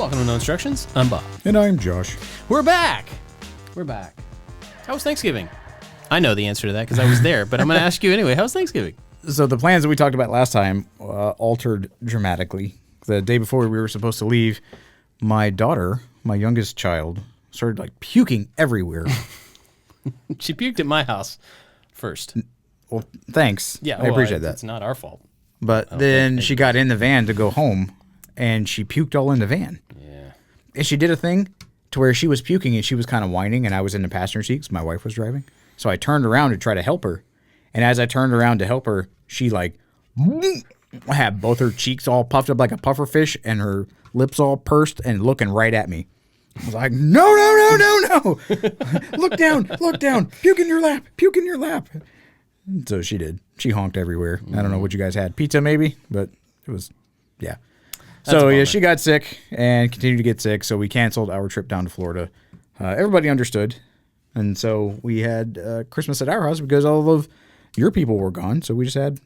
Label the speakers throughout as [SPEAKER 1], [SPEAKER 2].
[SPEAKER 1] Welcome to No Instructions. I'm Bob.
[SPEAKER 2] And I'm Josh.
[SPEAKER 1] We're back. How was Thanksgiving? I know the answer to that because I was there, but I'm going to ask you anyway. How was Thanksgiving?
[SPEAKER 2] So the plans that we talked about last time altered dramatically. The day before we were supposed to leave, my daughter, my youngest child, started like puking everywhere.
[SPEAKER 1] She puked at my house first.
[SPEAKER 2] Well, thanks.
[SPEAKER 1] Yeah,
[SPEAKER 2] I appreciate that.
[SPEAKER 1] It's not our fault.
[SPEAKER 2] But then she got in the van to go home, and she puked all in the van.
[SPEAKER 1] Yeah.
[SPEAKER 2] And she did a thing to where she was puking, and she was kind of whining, and I was in the passenger seat because my wife was driving. So I turned around to try to help her. And as I turned around to help her, she like had both her cheeks all puffed up like a puffer fish and her lips all pursed and looking right at me. I was like, no. Look down. Puke in your lap. And so she did. She honked everywhere. I don't know what you guys had. Pizza maybe, but it was, yeah. So yeah, she got sick and continued to get sick. So we canceled our trip down to Florida. Everybody understood. And so we had Christmas at our house because all of your people were gone. So we just had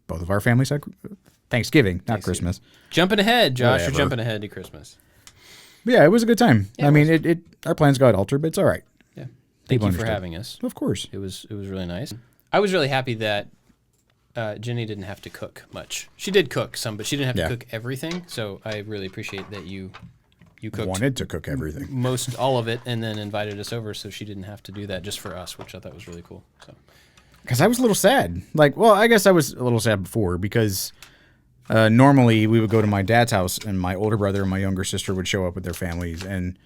[SPEAKER 2] both of our families had Thanksgiving, not Christmas.
[SPEAKER 1] Jumping ahead, Josh.
[SPEAKER 2] Whatever.
[SPEAKER 1] You're jumping ahead to Christmas.
[SPEAKER 2] Yeah, it was a good time.
[SPEAKER 1] Yeah,
[SPEAKER 2] I mean, our plans got altered, but it's all right.
[SPEAKER 1] Yeah. Thank you for
[SPEAKER 2] understood.
[SPEAKER 1] having us.
[SPEAKER 2] Of course.
[SPEAKER 1] It was really nice. I was really happy that Jenny didn't have to cook much. She did cook some, but she didn't have to cook everything. So I really appreciate that you cooked.
[SPEAKER 2] Wanted to cook everything.
[SPEAKER 1] Most all of it, and then invited us over so she didn't have to do that just for us, which I thought was really cool. So.
[SPEAKER 2] Because I was a little sad. I guess I was a little sad before because normally we would go to my dad's house and my older brother and my younger sister would show up with their families and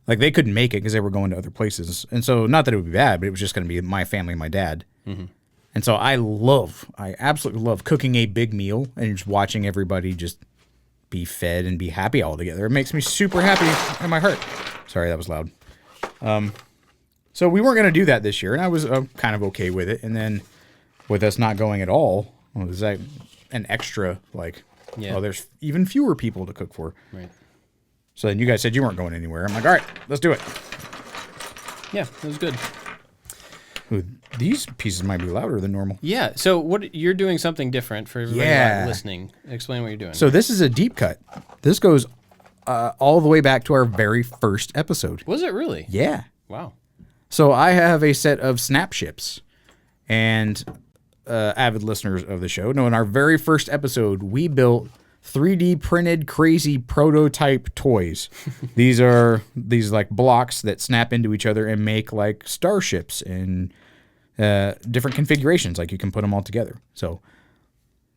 [SPEAKER 2] they couldn't make it because they were going to other places. And so not that it would be bad, but it was just going to be my family and my dad. Mm-hmm. And so I absolutely love cooking a big meal and just watching everybody just be fed and be happy all together. It makes me super happy in my heart. Sorry, that was loud. So we weren't going to do that this year, and I was kind of okay with it. And then with us not going at all, was that an extra, there's even fewer people to cook for.
[SPEAKER 1] Right.
[SPEAKER 2] So then you guys said you weren't going anywhere. I'm like, all right, let's do it.
[SPEAKER 1] Yeah, it was good.
[SPEAKER 2] Ooh, these pieces might be louder than normal.
[SPEAKER 1] Yeah, so you're doing something different for everybody listening. Explain what you're doing.
[SPEAKER 2] So this is a deep cut. This goes all the way back to our very first episode.
[SPEAKER 1] Was it really?
[SPEAKER 2] Yeah.
[SPEAKER 1] Wow.
[SPEAKER 2] So I have a set of SnapShips, and avid listeners of the show know in our very first episode, we built 3D printed crazy prototype toys. These are blocks that snap into each other and make like starships in different configurations. Like you can put them all together. So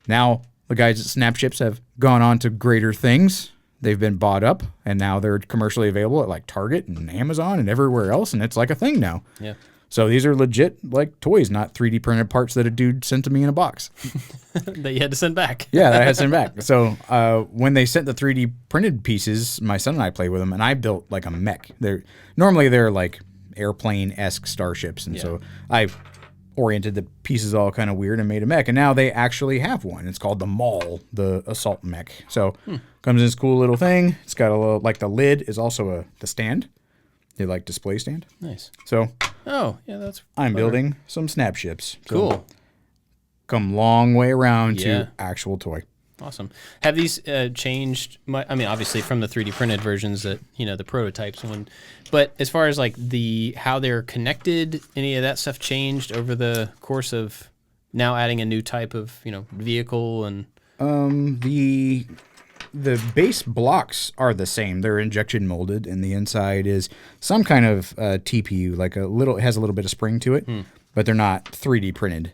[SPEAKER 2] now the guys at SnapShips have gone on to greater things. They've been bought up, and now they're commercially available at like Target and Amazon and everywhere else, and it's like a thing now.
[SPEAKER 1] Yeah.
[SPEAKER 2] So these are legit like toys, not 3D printed parts that a dude sent to me in a box.
[SPEAKER 1] That you had to send back.
[SPEAKER 2] Yeah, that I had to send back. So when they sent the 3D printed pieces, my son and I played with them, and I built like a mech. Normally they're like airplane-esque starships, and so I oriented the pieces all kind of weird and made a mech, and now they actually have one. It's called the Maul, the assault mech. So comes in this cool little thing. It's got a little, like the lid is also the stand. They like display stand.
[SPEAKER 1] Nice.
[SPEAKER 2] So
[SPEAKER 1] that's
[SPEAKER 2] I'm building some SnapShips. So
[SPEAKER 1] cool.
[SPEAKER 2] Come long way around to actual toy.
[SPEAKER 1] Awesome. Have these changed? I mean, obviously from the 3D printed versions that the prototypes one, but as far as like how they're connected, any of that stuff changed over the course of now adding a new type of vehicle and
[SPEAKER 2] the base blocks are the same. They're injection molded, and the inside is some kind of TPU, like it has a little bit of spring to it, but they're not 3D printed.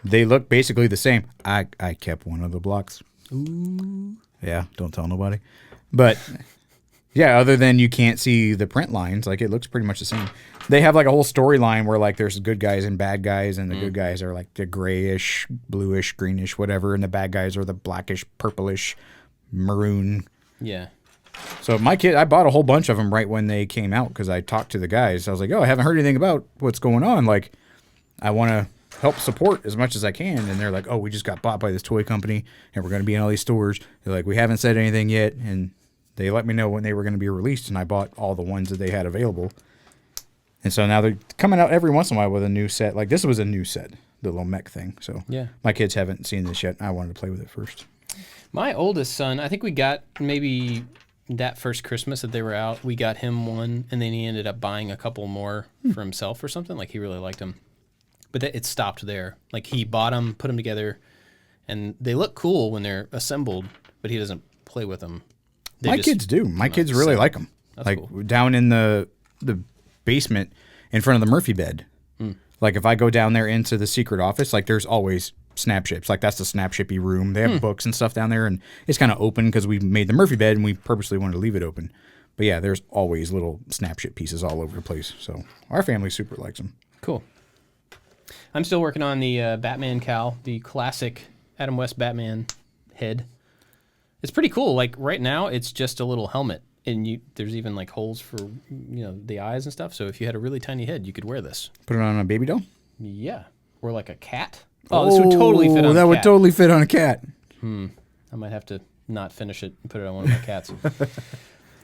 [SPEAKER 2] They look basically the same. I kept one of the blocks.
[SPEAKER 1] Ooh.
[SPEAKER 2] Yeah, don't tell nobody. But yeah, other than you can't see the print lines, like it looks pretty much the same. They have like a whole storyline where like there's good guys and bad guys, and the good guys are like the grayish, bluish, greenish, whatever, and the bad guys are the blackish, purplish, maroon.
[SPEAKER 1] Yeah.
[SPEAKER 2] So I bought a whole bunch of them right when they came out because I talked to the guys. I was like, I haven't heard anything about what's going on. Like, I want to help support as much as I can. And they're like, we just got bought by this toy company and we're going to be in all these stores. They're like, we haven't said anything yet. And they let me know when they were going to be released, and I bought all the ones that they had available. And so now they're coming out every once in a while with a new set. Like this was a new set, the little mech thing. So my kids haven't seen this yet. I wanted to play with it first.
[SPEAKER 1] My oldest son, I think we got maybe that first Christmas that they were out, we got him one, and then he ended up buying a couple more for himself or something. Like, he really liked them. But it stopped there. Like, he bought them, put them together, and they look cool when they're assembled, but he doesn't play with them.
[SPEAKER 2] My kids do. My kids really like them.
[SPEAKER 1] That's
[SPEAKER 2] like,
[SPEAKER 1] cool.
[SPEAKER 2] down in the basement in front of the Murphy bed. Like, if I go down there into the secret office, like, there's always SnapShips. Like, that's the SnapShippy room. They have books and stuff down there, and it's kind of open because we made the Murphy bed and we purposely wanted to leave it open. But yeah, there's always little SnapShip pieces all over the place. So our family super likes them.
[SPEAKER 1] Cool. I'm still working on the Batman cowl, the classic Adam West Batman head. It's pretty cool. Like, right now, it's just a little helmet, and there's even like holes for the eyes and stuff. So if you had a really tiny head, you could wear this.
[SPEAKER 2] Put it on a baby doll?
[SPEAKER 1] Yeah, or like a cat. Oh, this would totally fit on a cat.
[SPEAKER 2] That would totally fit on a cat.
[SPEAKER 1] I might have to not finish it and put it on one of my cats.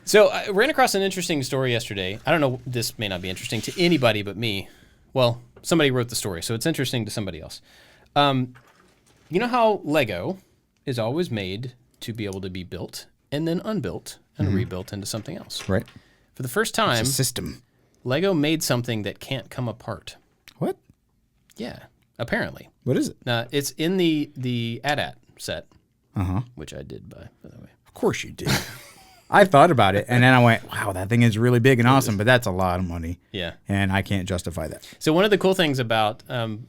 [SPEAKER 1] So I ran across an interesting story yesterday. I don't know, this may not be interesting to anybody but me. Well, somebody wrote the story, so it's interesting to somebody else. You know how Lego is always made to be able to be built and then unbuilt and rebuilt into something else?
[SPEAKER 2] Right.
[SPEAKER 1] For the first time,
[SPEAKER 2] It's a system.
[SPEAKER 1] Lego made something that can't come apart.
[SPEAKER 2] What?
[SPEAKER 1] Yeah, apparently.
[SPEAKER 2] What is it?
[SPEAKER 1] It's in the AT-AT set,
[SPEAKER 2] Uh-huh.
[SPEAKER 1] which I did buy, by the way.
[SPEAKER 2] Of course you did. I thought about it, and then I went, wow, that thing is really big and awesome, but that's a lot of money.
[SPEAKER 1] Yeah.
[SPEAKER 2] And I can't justify that.
[SPEAKER 1] So one of the cool things about, one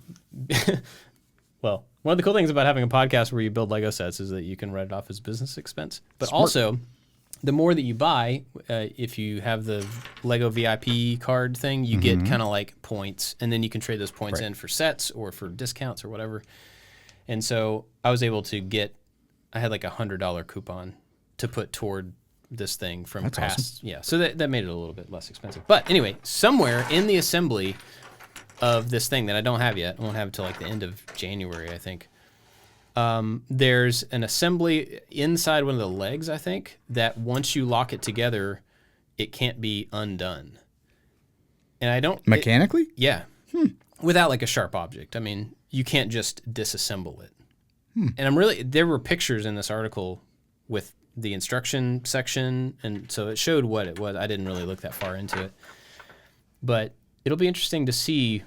[SPEAKER 1] of the cool things about having a podcast where you build Lego sets is that you can write it off as business expense. But also, the more that you buy, if you have the Lego VIP card thing, you get kind of like points, and then you can trade those points in for sets or for discounts or whatever. And so I was able to I had like $100 coupon to put toward this thing from
[SPEAKER 2] That's
[SPEAKER 1] past.
[SPEAKER 2] awesome.
[SPEAKER 1] Yeah, so that made it a little bit less expensive. But anyway, somewhere in the assembly of this thing that I don't have yet, I won't have it until like the end of January, I think. There's an assembly inside one of the legs, I think, that once you lock it together, it can't be undone. And I don't...
[SPEAKER 2] Mechanically?
[SPEAKER 1] Yeah. Without like a sharp object. I mean, you can't just disassemble it. And there were pictures in this article with the instruction section, and so it showed what it was. I didn't really look that far into it. But it'll be interesting to see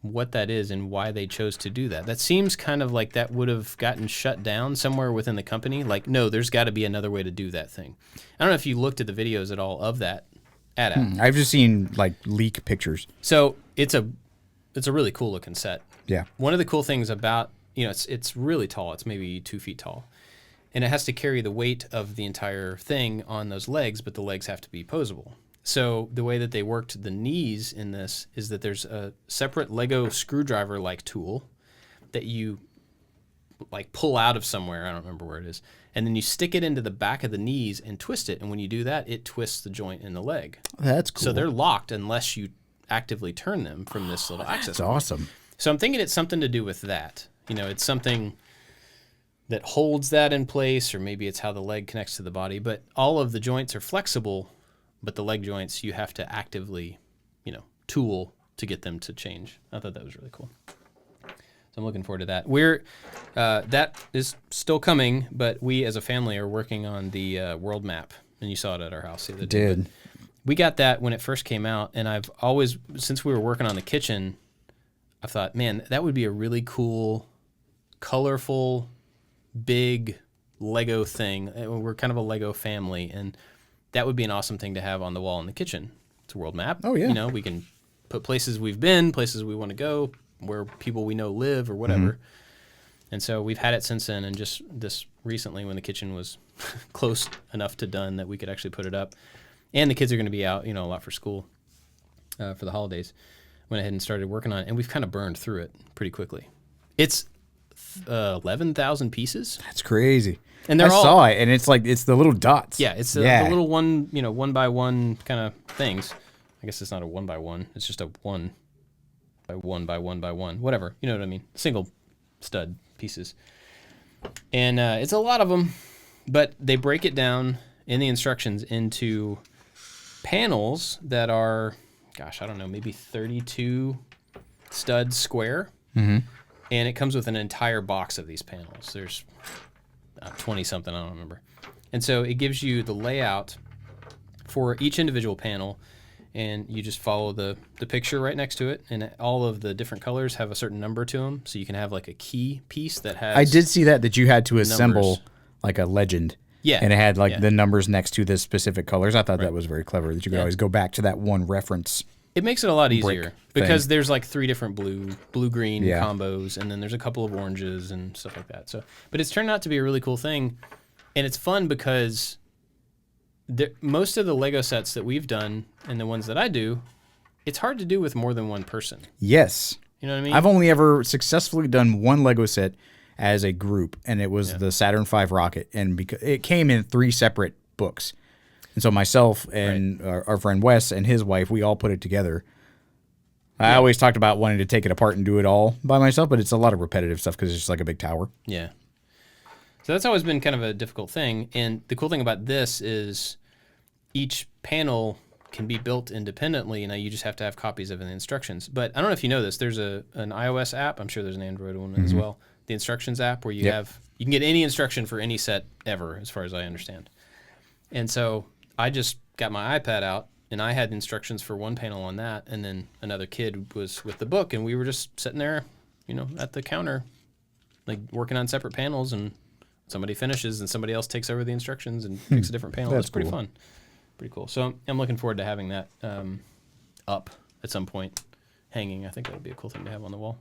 [SPEAKER 1] what that is and why they chose to do that. That seems kind of like that would have gotten shut down somewhere within the company. Like, no, there's got to be another way to do that thing. I don't know if you looked at the videos at all of that AT-AT.
[SPEAKER 2] I've just seen like leak pictures.
[SPEAKER 1] So it's a really cool looking set.
[SPEAKER 2] Yeah.
[SPEAKER 1] One of the cool things about, it's really tall. It's maybe 2 feet tall. And it has to carry the weight of the entire thing on those legs, but the legs have to be posable. So the way that they worked the knees in this is that there's a separate Lego screwdriver-like tool that you like pull out of somewhere. I don't remember where it is. And then you stick it into the back of the knees and twist it. And when you do that, it twists the joint in the leg.
[SPEAKER 2] That's cool.
[SPEAKER 1] So they're locked unless you actively turn them from this little access
[SPEAKER 2] That's
[SPEAKER 1] point.
[SPEAKER 2] awesome.
[SPEAKER 1] So I'm thinking it's something to do with that. It's something that holds that in place, or maybe it's how the leg connects to the body. But all of the joints are flexible, but the leg joints, you have to actively, tool to get them to change. I thought that was really cool. So I'm looking forward to that. That is still coming, but we as a family are working on the world map, and you saw it at our house the other day. But we got that when it first came out, and I've always, since we were working on the kitchen, I thought, man, that would be a really cool, colorful, big Lego thing. We're kind of a Lego family, and that would be an awesome thing to have on the wall in the kitchen. It's a world map.
[SPEAKER 2] Oh, yeah.
[SPEAKER 1] We can put places we've been, places we want to go, where people we know live or whatever. And so we've had it since then, and just this recently when the kitchen was close enough to done that we could actually put it up. And the kids are going to be out, a lot for school for the holidays. Went ahead and started working on it, and we've kind of burned through it pretty quickly. It's 11,000 pieces.
[SPEAKER 2] That's crazy.
[SPEAKER 1] And
[SPEAKER 2] I saw it, and it's the little dots.
[SPEAKER 1] Yeah, it's the little one by one kind of things. I guess it's not a 1 by 1. It's just a 1 by 1 by 1 by 1, whatever. You know what I mean? Single stud pieces. And it's a lot of them, but they break it down in the instructions into panels that are, I don't know, maybe 32 studs square. And it comes with an entire box of these panels. There's 20 something, I don't remember. And so it gives you the layout for each individual panel, and you just follow the picture right next to it, and all of the different colors have a certain number to them, so you can have like a key piece that has
[SPEAKER 2] I did see that you had to assemble
[SPEAKER 1] numbers.
[SPEAKER 2] like a legend.
[SPEAKER 1] Yeah.
[SPEAKER 2] And it had like
[SPEAKER 1] Yeah.
[SPEAKER 2] the numbers next to the specific colors. I thought that was very clever that you could always go back to that one reference.
[SPEAKER 1] It makes it a lot easier because
[SPEAKER 2] thing.
[SPEAKER 1] there's like 3 different blue-green
[SPEAKER 2] Yeah.
[SPEAKER 1] combos, and then there's a couple of oranges and stuff like that. So, but it's turned out to be a really cool thing, and it's fun because most of the Lego sets that we've done and the ones that I do, it's hard to do with more than one person.
[SPEAKER 2] Yes.
[SPEAKER 1] You know what I mean?
[SPEAKER 2] I've only ever successfully done one Lego set as a group, and it was the Saturn V rocket, and because it came in 3 separate books. And so myself and our friend Wes and his wife, we all put it together. I always talked about wanting to take it apart and do it all by myself, but it's a lot of repetitive stuff because it's just like a big tower.
[SPEAKER 1] Yeah. So that's always been kind of a difficult thing. And the cool thing about this is each panel can be built independently. Now you just have to have copies of the instructions. But I don't know if you know this. There's an iOS app. I'm sure there's an Android one as well. The instructions app where you can get any instruction for any set ever, as far as I understand. And so I just got my iPad out, and I had instructions for one panel on that, and then another kid was with the book, and we were just sitting there, at the counter, like working on separate panels, and somebody finishes, and somebody else takes over the instructions and picks a different panel.
[SPEAKER 2] That's
[SPEAKER 1] It's pretty
[SPEAKER 2] cool.
[SPEAKER 1] fun. Pretty cool. So I'm looking forward to having that up at some point, hanging. I think that would be a cool thing to have on the wall.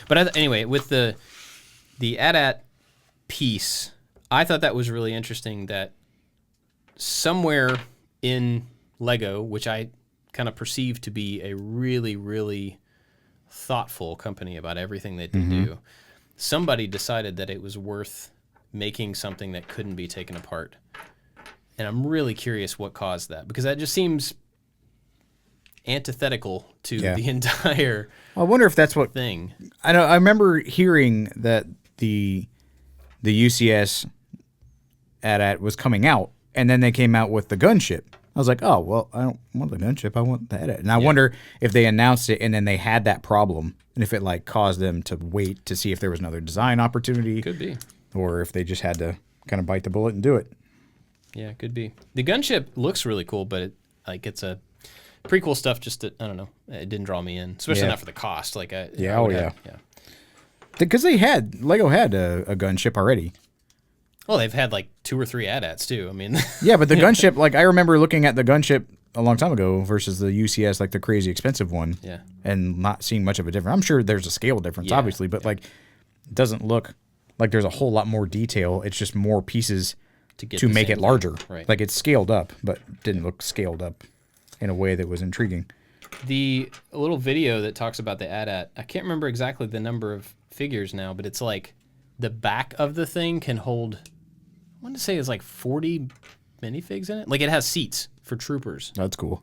[SPEAKER 1] But anyway, with the AT-AT piece, I thought that was really interesting that somewhere in Lego, which I kind of perceive to be a really, really thoughtful company about everything that they do, somebody decided that it was worth making something that couldn't be taken apart. And I'm really curious what caused that, because that just seems antithetical to the entire
[SPEAKER 2] I wonder if that's what
[SPEAKER 1] thing.
[SPEAKER 2] I know. I remember hearing that the UCS AT-AT was coming out, and then they came out with the gunship. I was like, oh, well, I don't want the gunship. I want the AT-AT. And I wonder if they announced it and then they had that problem, and if it like caused them to wait to see if there was another design opportunity.
[SPEAKER 1] Could be.
[SPEAKER 2] Or if they just had to kind of bite the bullet and do it.
[SPEAKER 1] Yeah, could be. The gunship looks really cool, but it's a pretty cool stuff. Just that, I don't know, it didn't draw me in, especially not for the cost. Like,
[SPEAKER 2] Because Lego had a gunship already.
[SPEAKER 1] Well, they've had like 2 or 3 AT-ATs too. I mean,
[SPEAKER 2] Yeah, but the gunship, like I remember looking at the gunship a long time ago versus the UCS, like the crazy expensive one.
[SPEAKER 1] Yeah.
[SPEAKER 2] And not seeing much of a difference. I'm sure there's a scale difference, obviously, but like it doesn't look like there's a whole lot more detail. It's just more pieces to make it larger.
[SPEAKER 1] Right.
[SPEAKER 2] Like it's scaled up, but didn't look scaled up in a way that was intriguing.
[SPEAKER 1] The little video that talks about the AT-AT, I can't remember exactly the number of figures now, but it's like the back of the thing can hold, I want to say it's like 40 minifigs in it. Like it has seats for troopers,
[SPEAKER 2] That's cool.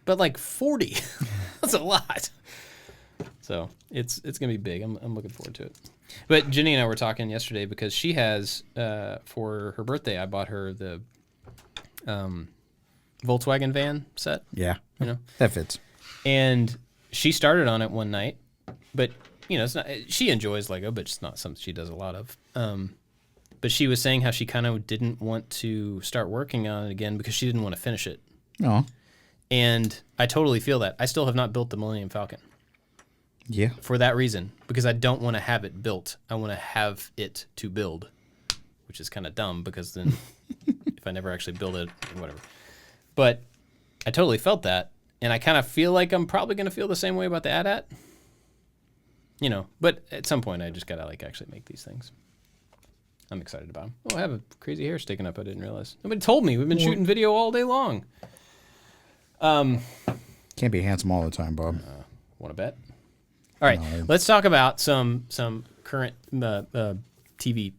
[SPEAKER 1] but like 40, that's a lot. So it's going to be big. I'm looking forward to it. But Jenny and I were talking yesterday because she has, for her birthday, I bought her the Volkswagen van set.
[SPEAKER 2] Yeah. That fits.
[SPEAKER 1] And she started on it one night, but it's not. She enjoys Lego, but it's not something she does a lot of. But she was saying how she kind of didn't want to start working on it again because she didn't want to finish it.
[SPEAKER 2] Oh.
[SPEAKER 1] And I totally feel that. I still have not built the Millennium Falcon
[SPEAKER 2] Yeah.
[SPEAKER 1] for that reason, because I don't want to have it built. I want to have it to build, which is kind of dumb because then if I never actually build it, whatever. But I totally felt that. And I kind of feel like I'm probably going to feel the same way about the AT-AT. But at some point I just got to like actually make these things. I'm excited about them. Oh, I have a crazy hair sticking up. I didn't realize. Nobody told me. We've been shooting video all day long.
[SPEAKER 2] Can't be handsome all the time, Bob.
[SPEAKER 1] Want to bet? All right, let's talk about some current TV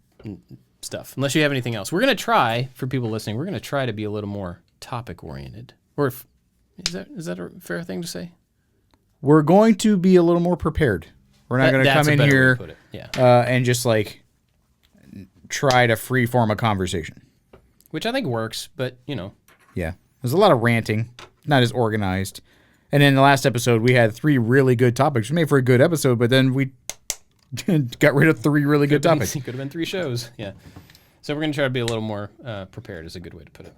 [SPEAKER 1] stuff. Unless you have anything else, we're gonna try, for people listening, we're gonna try to be a little more topic oriented. Or is that a fair thing to say?
[SPEAKER 2] We're going to be a little more prepared. We're not going to come in here and just like try to freeform a conversation.
[SPEAKER 1] Which I think works, but
[SPEAKER 2] Yeah. There's a lot of ranting, not as organized. And in the last episode, we had 3 really good topics. We made for a good episode, but then we got rid of 3 really good topics.
[SPEAKER 1] Could have been 3 shows. Yeah. So we're going to try to be a little more prepared is a good way to put it.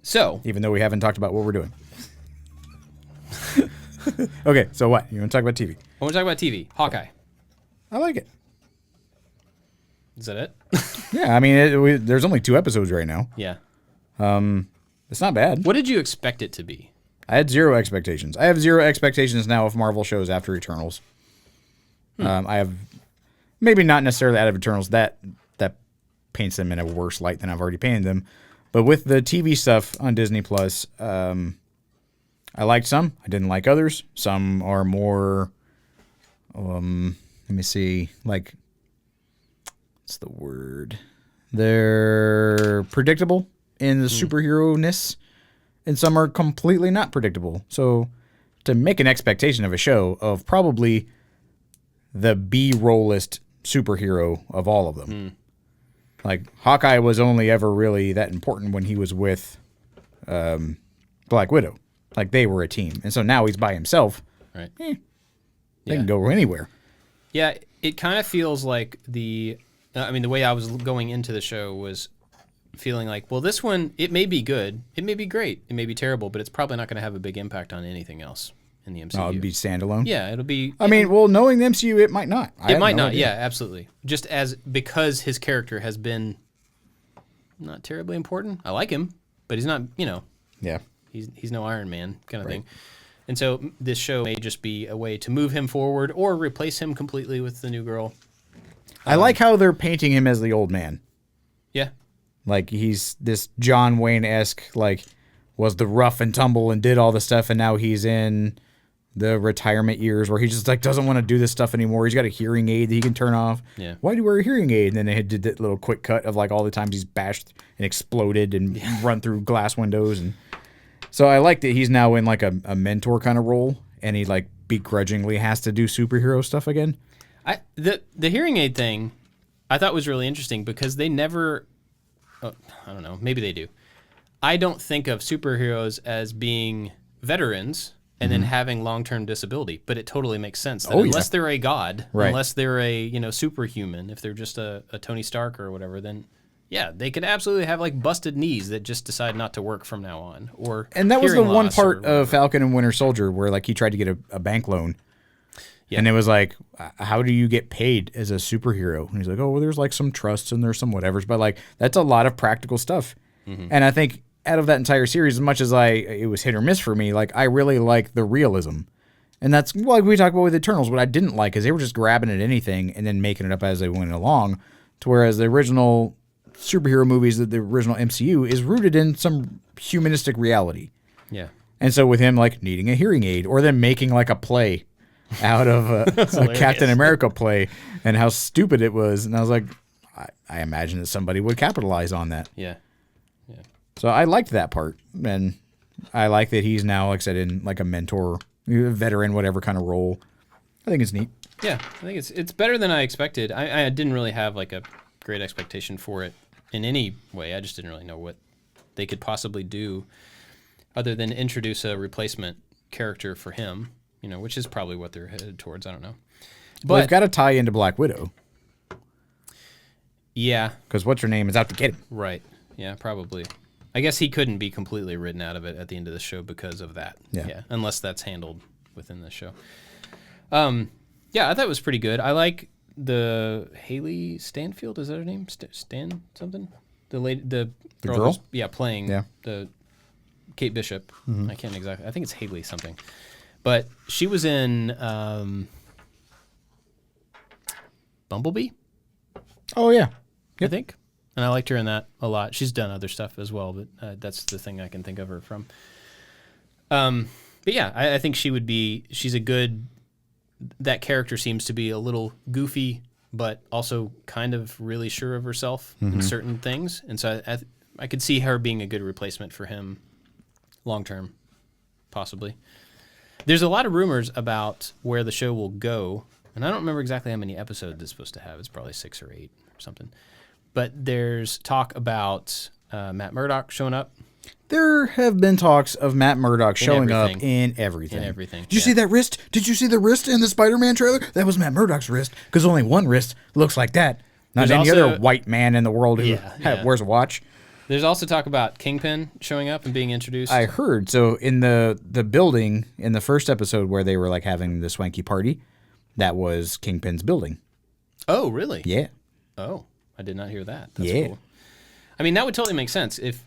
[SPEAKER 1] So.
[SPEAKER 2] Even though we haven't talked about what we're doing. Okay, so what? You want to talk about TV?
[SPEAKER 1] I want to talk about TV. Hawkeye.
[SPEAKER 2] I like it.
[SPEAKER 1] Is that it?
[SPEAKER 2] Yeah, I mean, there's only 2 episodes right now.
[SPEAKER 1] Yeah.
[SPEAKER 2] It's not bad.
[SPEAKER 1] What did you expect it to be?
[SPEAKER 2] I had 0 expectations. I have 0 expectations now of Marvel shows after Eternals. I have maybe not necessarily out of Eternals. That paints them in a worse light than I've already painted them. But with the TV stuff on Disney Plus, I liked some. I didn't like others. Some are more. Let me see. Like, what's the word? They're predictable in the superhero-ness, and some are completely not predictable. So to make an expectation of a show of probably the B-rollest superhero of all of them. Like, Hawkeye was only ever really that important when he was with Black Widow. Like, they were a team. And so now he's by himself.
[SPEAKER 1] Right.
[SPEAKER 2] They can go anywhere.
[SPEAKER 1] Yeah, it kind of feels like the way I was going into the show was feeling like, well, this one, it may be good, it may be great, it may be terrible, but it's probably not going to have a big impact on anything else in the MCU.
[SPEAKER 2] Oh, it'd be standalone?
[SPEAKER 1] Yeah, it'll be...
[SPEAKER 2] I mean, well, knowing the MCU, it might not.
[SPEAKER 1] It might not, yeah, absolutely. Just because his character has been not terribly important. I like him, but he's not,
[SPEAKER 2] Yeah.
[SPEAKER 1] He's no Iron Man kind of thing. And so this show may just be a way to move him forward or replace him completely with the new girl.
[SPEAKER 2] I like how they're painting him as the old man.
[SPEAKER 1] Yeah.
[SPEAKER 2] Like, he's this John Wayne-esque, like, was the rough and tumble and did all the stuff, and now he's in the retirement years where he just, like, doesn't want to do this stuff anymore. He's got a hearing aid that he can turn off.
[SPEAKER 1] Yeah.
[SPEAKER 2] Why do you wear a hearing aid? And then they did that little quick cut of, like, all the times he's bashed and exploded and run through glass windows. And so I like that he's now in, like, a mentor kind of role, and he, like, begrudgingly has to do superhero stuff again.
[SPEAKER 1] The hearing aid thing I thought was really interesting because they never... I don't know. Maybe they do. I don't think of superheroes as being veterans and then having long-term disability, but it totally makes sense. That unless they're a god, unless they're a superhuman, if they're just a Tony Stark or whatever, then yeah, they could absolutely have like busted knees that just decide not to work from now on.
[SPEAKER 2] And that was the one part of Falcon and Winter Soldier where like he tried to get a bank loan. Yeah. And it was like, how do you get paid as a superhero? And he's like, oh, well, there's like some trusts and there's some whatevers. But like, that's a lot of practical stuff. And I think out of that entire series, as much as it was hit or miss for me, like I really like the realism. And that's like we talked about with Eternals. What I didn't like is they were just grabbing at anything and then making it up as they went along. To whereas the original superhero movies, the original MCU, is rooted in some humanistic reality.
[SPEAKER 1] Yeah.
[SPEAKER 2] And so with him like needing a hearing aid or them making like a play out of a Captain America play and how stupid it was. And I was like, I imagine that somebody would capitalize on that.
[SPEAKER 1] Yeah. Yeah.
[SPEAKER 2] So I liked that part. And I like that he's now, like I said, in like a mentor, veteran, whatever kind of role. I think it's neat.
[SPEAKER 1] Yeah. I think it's better than I expected. I didn't really have like a great expectation for it in any way. I just didn't really know what they could possibly do other than introduce a replacement character for him. Which is probably what they're headed towards. I don't know. But
[SPEAKER 2] they've got to tie into Black Widow.
[SPEAKER 1] Yeah.
[SPEAKER 2] Because what's her name is out to get him.
[SPEAKER 1] Right. Yeah, probably. I guess he couldn't be completely written out of it at the end of the show because of that. Yeah. Unless that's handled within the show. Yeah, I thought it was pretty good. I like the Haley Stanfield. Is that her name? Stan something? The lady, the
[SPEAKER 2] girl?
[SPEAKER 1] Playing the Kate Bishop. I can't exactly. I think it's Haley something. But she was in Bumblebee.
[SPEAKER 2] Oh, yeah.
[SPEAKER 1] I think. And I liked her in that a lot. She's done other stuff as well, but that's the thing I can think of her from. But yeah, I think she's a good, that character seems to be a little goofy, but also kind of really sure of herself in certain things. And so I could see her being a good replacement for him long term, possibly. There's a lot of rumors about where the show will go, and I don't remember exactly how many episodes it's supposed to have. It's probably 6 or 8 or something. But there's talk about Matt Murdock showing up
[SPEAKER 2] There have been talks of Matt Murdock showing up
[SPEAKER 1] everything.
[SPEAKER 2] in everything.
[SPEAKER 1] In everything,
[SPEAKER 2] Did you see that wrist? Did you see the wrist in the Spider-Man trailer? That was Matt Murdock's wrist, because only one wrist looks like that. Not
[SPEAKER 1] There's
[SPEAKER 2] any
[SPEAKER 1] also-
[SPEAKER 2] other white man in the world who wears a watch.
[SPEAKER 1] There's also talk about Kingpin showing up and being introduced.
[SPEAKER 2] I heard. So in the building, in the first episode where they were like having the swanky party, that was Kingpin's building.
[SPEAKER 1] Oh, really?
[SPEAKER 2] Yeah.
[SPEAKER 1] Oh, I did not hear that. That's
[SPEAKER 2] Yeah.
[SPEAKER 1] cool. I mean, that would totally make sense if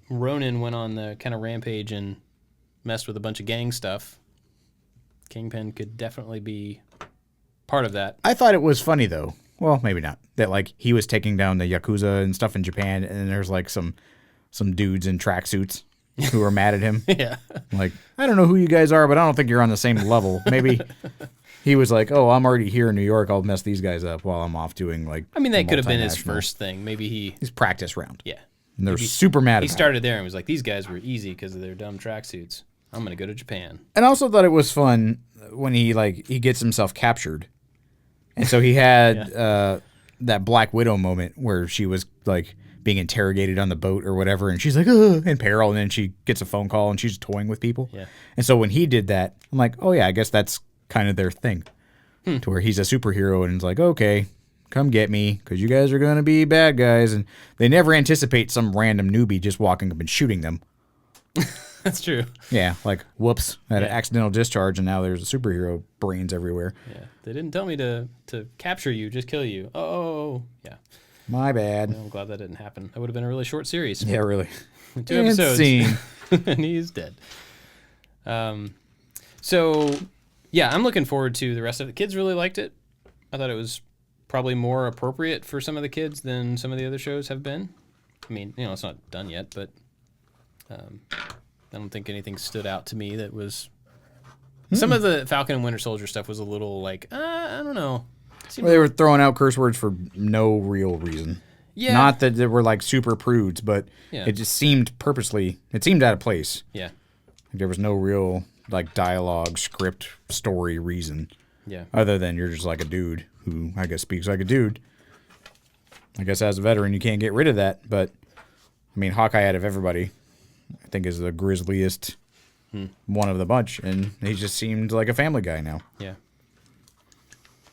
[SPEAKER 1] Ronin went on the kind of rampage and messed with a bunch of gang stuff. Kingpin could definitely be part of that.
[SPEAKER 2] I thought it was funny though. Well, maybe not. That like he was taking down the Yakuza and stuff in Japan, and there's like some dudes in tracksuits who are mad at him.
[SPEAKER 1] Yeah.
[SPEAKER 2] Like, I don't know who you guys are, but I don't think you're on the same level. Maybe he was like, oh, I'm already here in New York. I'll mess these guys up while I'm off doing like.
[SPEAKER 1] I mean, that could have been his
[SPEAKER 2] multinational-
[SPEAKER 1] first thing. Maybe
[SPEAKER 2] his practice round.
[SPEAKER 1] yeah.
[SPEAKER 2] And they're
[SPEAKER 1] Maybe
[SPEAKER 2] super mad
[SPEAKER 1] He
[SPEAKER 2] about it.
[SPEAKER 1] started there and was like, these guys were easy because of their dumb tracksuits. I'm going to go to Japan.
[SPEAKER 2] And I also thought it was fun when he gets himself captured. And so he had that Black Widow moment where she was like being interrogated on the boat or whatever, and she's like, in peril, and then she gets a phone call and she's toying with people.
[SPEAKER 1] Yeah.
[SPEAKER 2] And so when he did that, I'm like, oh yeah, I guess that's kind of their thing. To where he's a superhero and it's like, okay, come get me, because you guys are going to be bad guys. And they never anticipate some random newbie just walking up and shooting them.
[SPEAKER 1] That's true.
[SPEAKER 2] Yeah, like, whoops, I had an
[SPEAKER 1] Yeah.
[SPEAKER 2] accidental discharge, and now there's a superhero brains everywhere.
[SPEAKER 1] Yeah. They didn't tell me to capture you, just kill you. Oh, yeah.
[SPEAKER 2] My bad.
[SPEAKER 1] I'm glad that didn't happen. That would have been a really short series.
[SPEAKER 2] Yeah, really.
[SPEAKER 1] 2
[SPEAKER 2] And
[SPEAKER 1] episodes.
[SPEAKER 2] scene.
[SPEAKER 1] And he's dead. So, yeah, I'm looking forward to the rest of it. Kids really liked it. I thought it was probably more appropriate for some of the kids than some of the other shows have been. I mean, it's not done yet, but I don't think anything stood out to me that was... Some of the Falcon and Winter Soldier stuff was a little like, I don't know.
[SPEAKER 2] Well, they were throwing out curse words for no real reason.
[SPEAKER 1] Yeah.
[SPEAKER 2] Not that they were like super prudes, but
[SPEAKER 1] Yeah.
[SPEAKER 2] it just seemed it seemed out of place.
[SPEAKER 1] Yeah.
[SPEAKER 2] There was no real like dialogue, script, story reason.
[SPEAKER 1] Yeah.
[SPEAKER 2] Other than you're just like a dude who I guess speaks like a dude. I guess as a veteran you can't get rid of that, but I mean Hawkeye out of everybody I think is the grisliest one of the bunch, and he just seemed like a family guy now.
[SPEAKER 1] Yeah.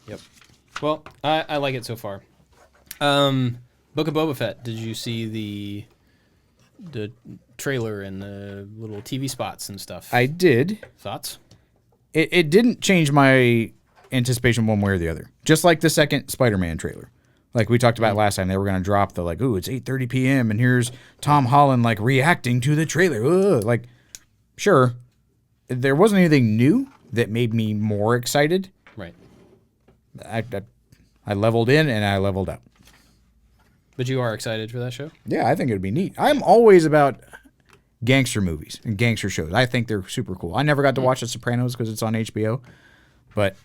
[SPEAKER 1] Yep. Well, I like it so far. Book of Boba Fett. Did you see the trailer and the little TV spots and stuff?
[SPEAKER 2] I did.
[SPEAKER 1] Thoughts?
[SPEAKER 2] It didn't change my anticipation one way or the other. Just like the second Spider-Man trailer. Like we talked about last time, they were going to drop the like, ooh, it's 8:30 p.m. and here's Tom Holland like reacting to the trailer. Ugh. Like, sure, there wasn't anything new that made me more excited.
[SPEAKER 1] Right.
[SPEAKER 2] I leveled in and I leveled out.
[SPEAKER 1] But you are excited for that show?
[SPEAKER 2] Yeah, I think it would be neat. I'm always about gangster movies and gangster shows. I think they're super cool. I never got to watch The Sopranos because it's on HBO, but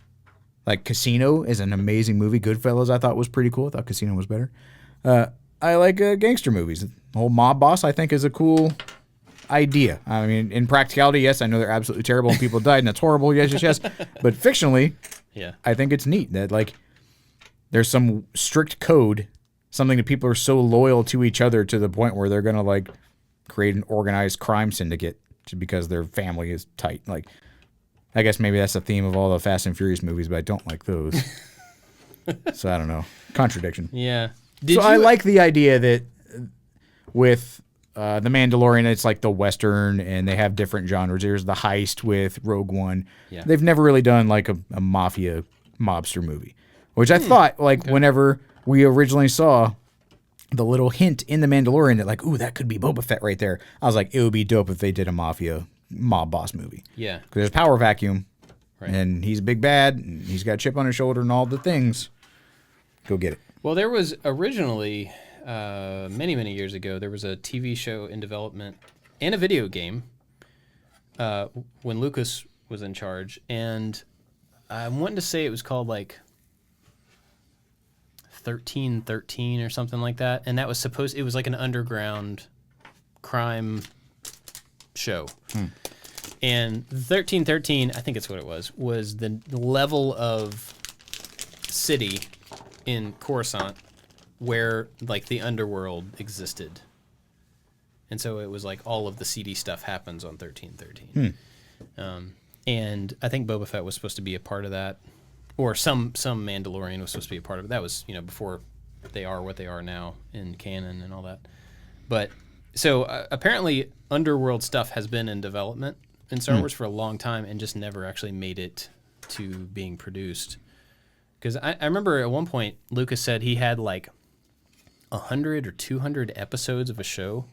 [SPEAKER 2] like Casino is an amazing movie. Goodfellas I thought was pretty cool. I thought Casino was better. I like gangster movies. The whole mob boss I think is a cool idea. I mean, in practicality, yes, I know they're absolutely terrible and people died and that's horrible. Yes, yes, yes. But fictionally,
[SPEAKER 1] Yeah.
[SPEAKER 2] I think it's neat that like there's some strict code, something that people are so loyal to each other to the point where they're gonna like create an organized crime syndicate because their family is tight. Like, I guess maybe that's the theme of all the Fast and Furious movies, but I don't like those. So I don't know. Contradiction.
[SPEAKER 1] Yeah.
[SPEAKER 2] I like the idea that with The Mandalorian, it's like the Western, and they have different genres. There's the heist with Rogue One.
[SPEAKER 1] Yeah.
[SPEAKER 2] They've never really done like a mafia mobster movie, which I thought like whenever we originally saw the little hint in The Mandalorian that like, ooh, that could be Boba Fett right there. I was like, it would be dope if they did a mafia mob boss movie.
[SPEAKER 1] Yeah.
[SPEAKER 2] Because there's Power Vacuum,
[SPEAKER 1] Right.
[SPEAKER 2] and he's a big bad, and he's got a chip on his shoulder and all the things. Go get it.
[SPEAKER 1] Well, there was originally, many, many years ago, there was a TV show in development and a video game when Lucas was in charge. And I'm wanting to say it was called like 1313 or something like that. And that was it was like an underground crime show. And 1313, I think it's what it was the level of city in Coruscant where like the underworld existed. and so it was like all of the seedy stuff happens on 1313. And I think Boba Fett was supposed to be a part of that, or some Mandalorian was supposed to be a part of it. That was, you know, before they are what they are now in canon and all that. But so apparently Underworld stuff has been in development in Star Wars for a long time and just never actually made it to being produced. Because I remember at one point Lucas said he had like 100 or 200 episodes of a show.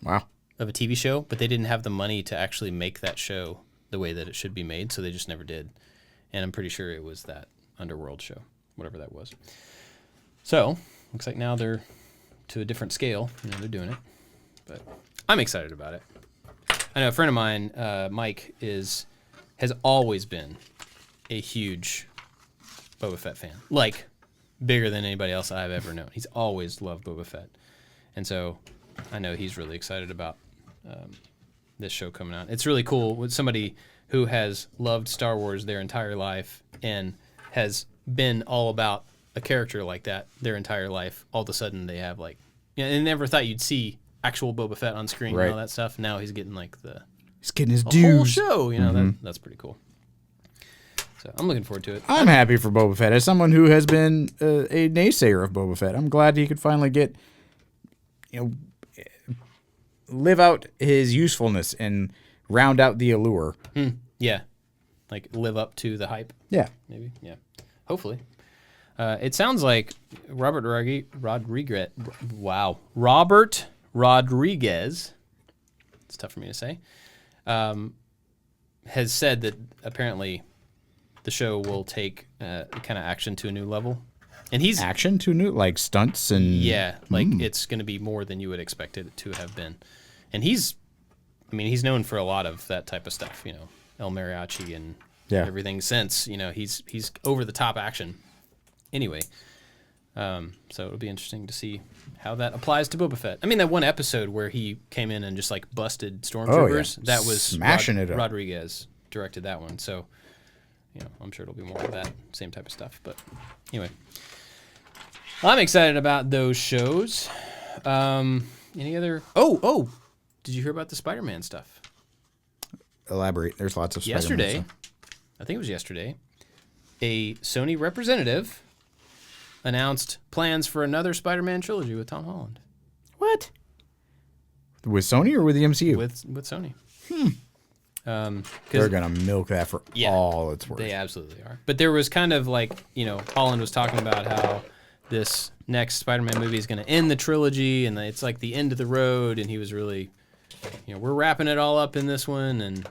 [SPEAKER 2] Wow.
[SPEAKER 1] Of a TV show, but they didn't have the money to actually make that show the way that it should be made, so they just never did. And I'm pretty sure it was that Underworld show, whatever that was. So, looks like now they're to a different scale. You know, they're doing it. But I'm excited about it. I know a friend of mine, Mike, has always been a huge Boba Fett fan. Like, bigger than anybody else I've ever known. He's always loved Boba Fett. And so I know he's really excited about this show coming out. It's really cool with somebody who has loved Star Wars their entire life and has been all about a character like that their entire life. All of a sudden they have like, you know, and never thought you'd see actual Boba Fett on screen and all that stuff. Now he's getting like
[SPEAKER 2] he's getting his
[SPEAKER 1] whole
[SPEAKER 2] dues.
[SPEAKER 1] show. You know, that's pretty cool. So I'm looking forward to it.
[SPEAKER 2] I'm happy for Boba Fett. As someone who has been a naysayer of Boba Fett, I'm glad he could finally get, you know, live out his usefulness and round out the allure.
[SPEAKER 1] Yeah. Like live up to the hype.
[SPEAKER 2] Yeah.
[SPEAKER 1] Maybe. Yeah. Hopefully. It sounds like Robert Rodriguez, it's tough for me to say, has said that apparently the show will take kind of action to a new level. And he's
[SPEAKER 2] action to new, like stunts and
[SPEAKER 1] it's going to be more than you would expect it to have been. And he's known for a lot of that type of stuff, you know, El Mariachi and everything since, you know, he's over the top action. Anyway, so it'll be interesting to see how that applies to Boba Fett. I mean, that one episode where he came in and just like busted stormtroopers, that was
[SPEAKER 2] smashing it up.
[SPEAKER 1] Rodriguez directed that one, so you know, I'm sure it'll be more of that same type of stuff. But anyway, I'm excited about those shows. Any other? Oh, did you hear about the Spider-Man stuff?
[SPEAKER 2] Elaborate. There's lots of Spider-Man
[SPEAKER 1] yesterday.
[SPEAKER 2] stuff.
[SPEAKER 1] I think it was yesterday. A Sony representative announced plans for another Spider-Man trilogy with Tom Holland.
[SPEAKER 2] What? With Sony or with the MCU?
[SPEAKER 1] With Sony.
[SPEAKER 2] They're gonna milk that for all it's worth.
[SPEAKER 1] They absolutely are. But there was kind of like, you know, Holland was talking about how this next Spider-Man movie is going to end the trilogy, and it's like the end of the road. And he was really, you know, we're wrapping it all up in this one, and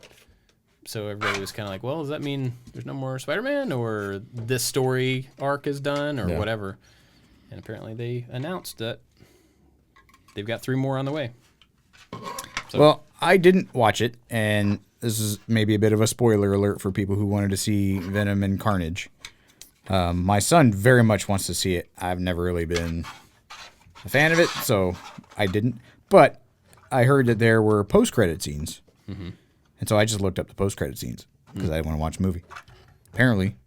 [SPEAKER 1] so everybody was kind of like, well, does that mean there's no more Spider-Man, or this story arc is done, or whatever? And apparently they announced that they've got 3 more on the way. So.
[SPEAKER 2] Well, I didn't watch it, and this is maybe a bit of a spoiler alert for people who wanted to see Venom and Carnage. My son very much wants to see it. I've never really been a fan of it, so I didn't. But I heard that there were post-credit scenes. And so I just looked up the post-credit scenes because I want to watch the movie. Apparently,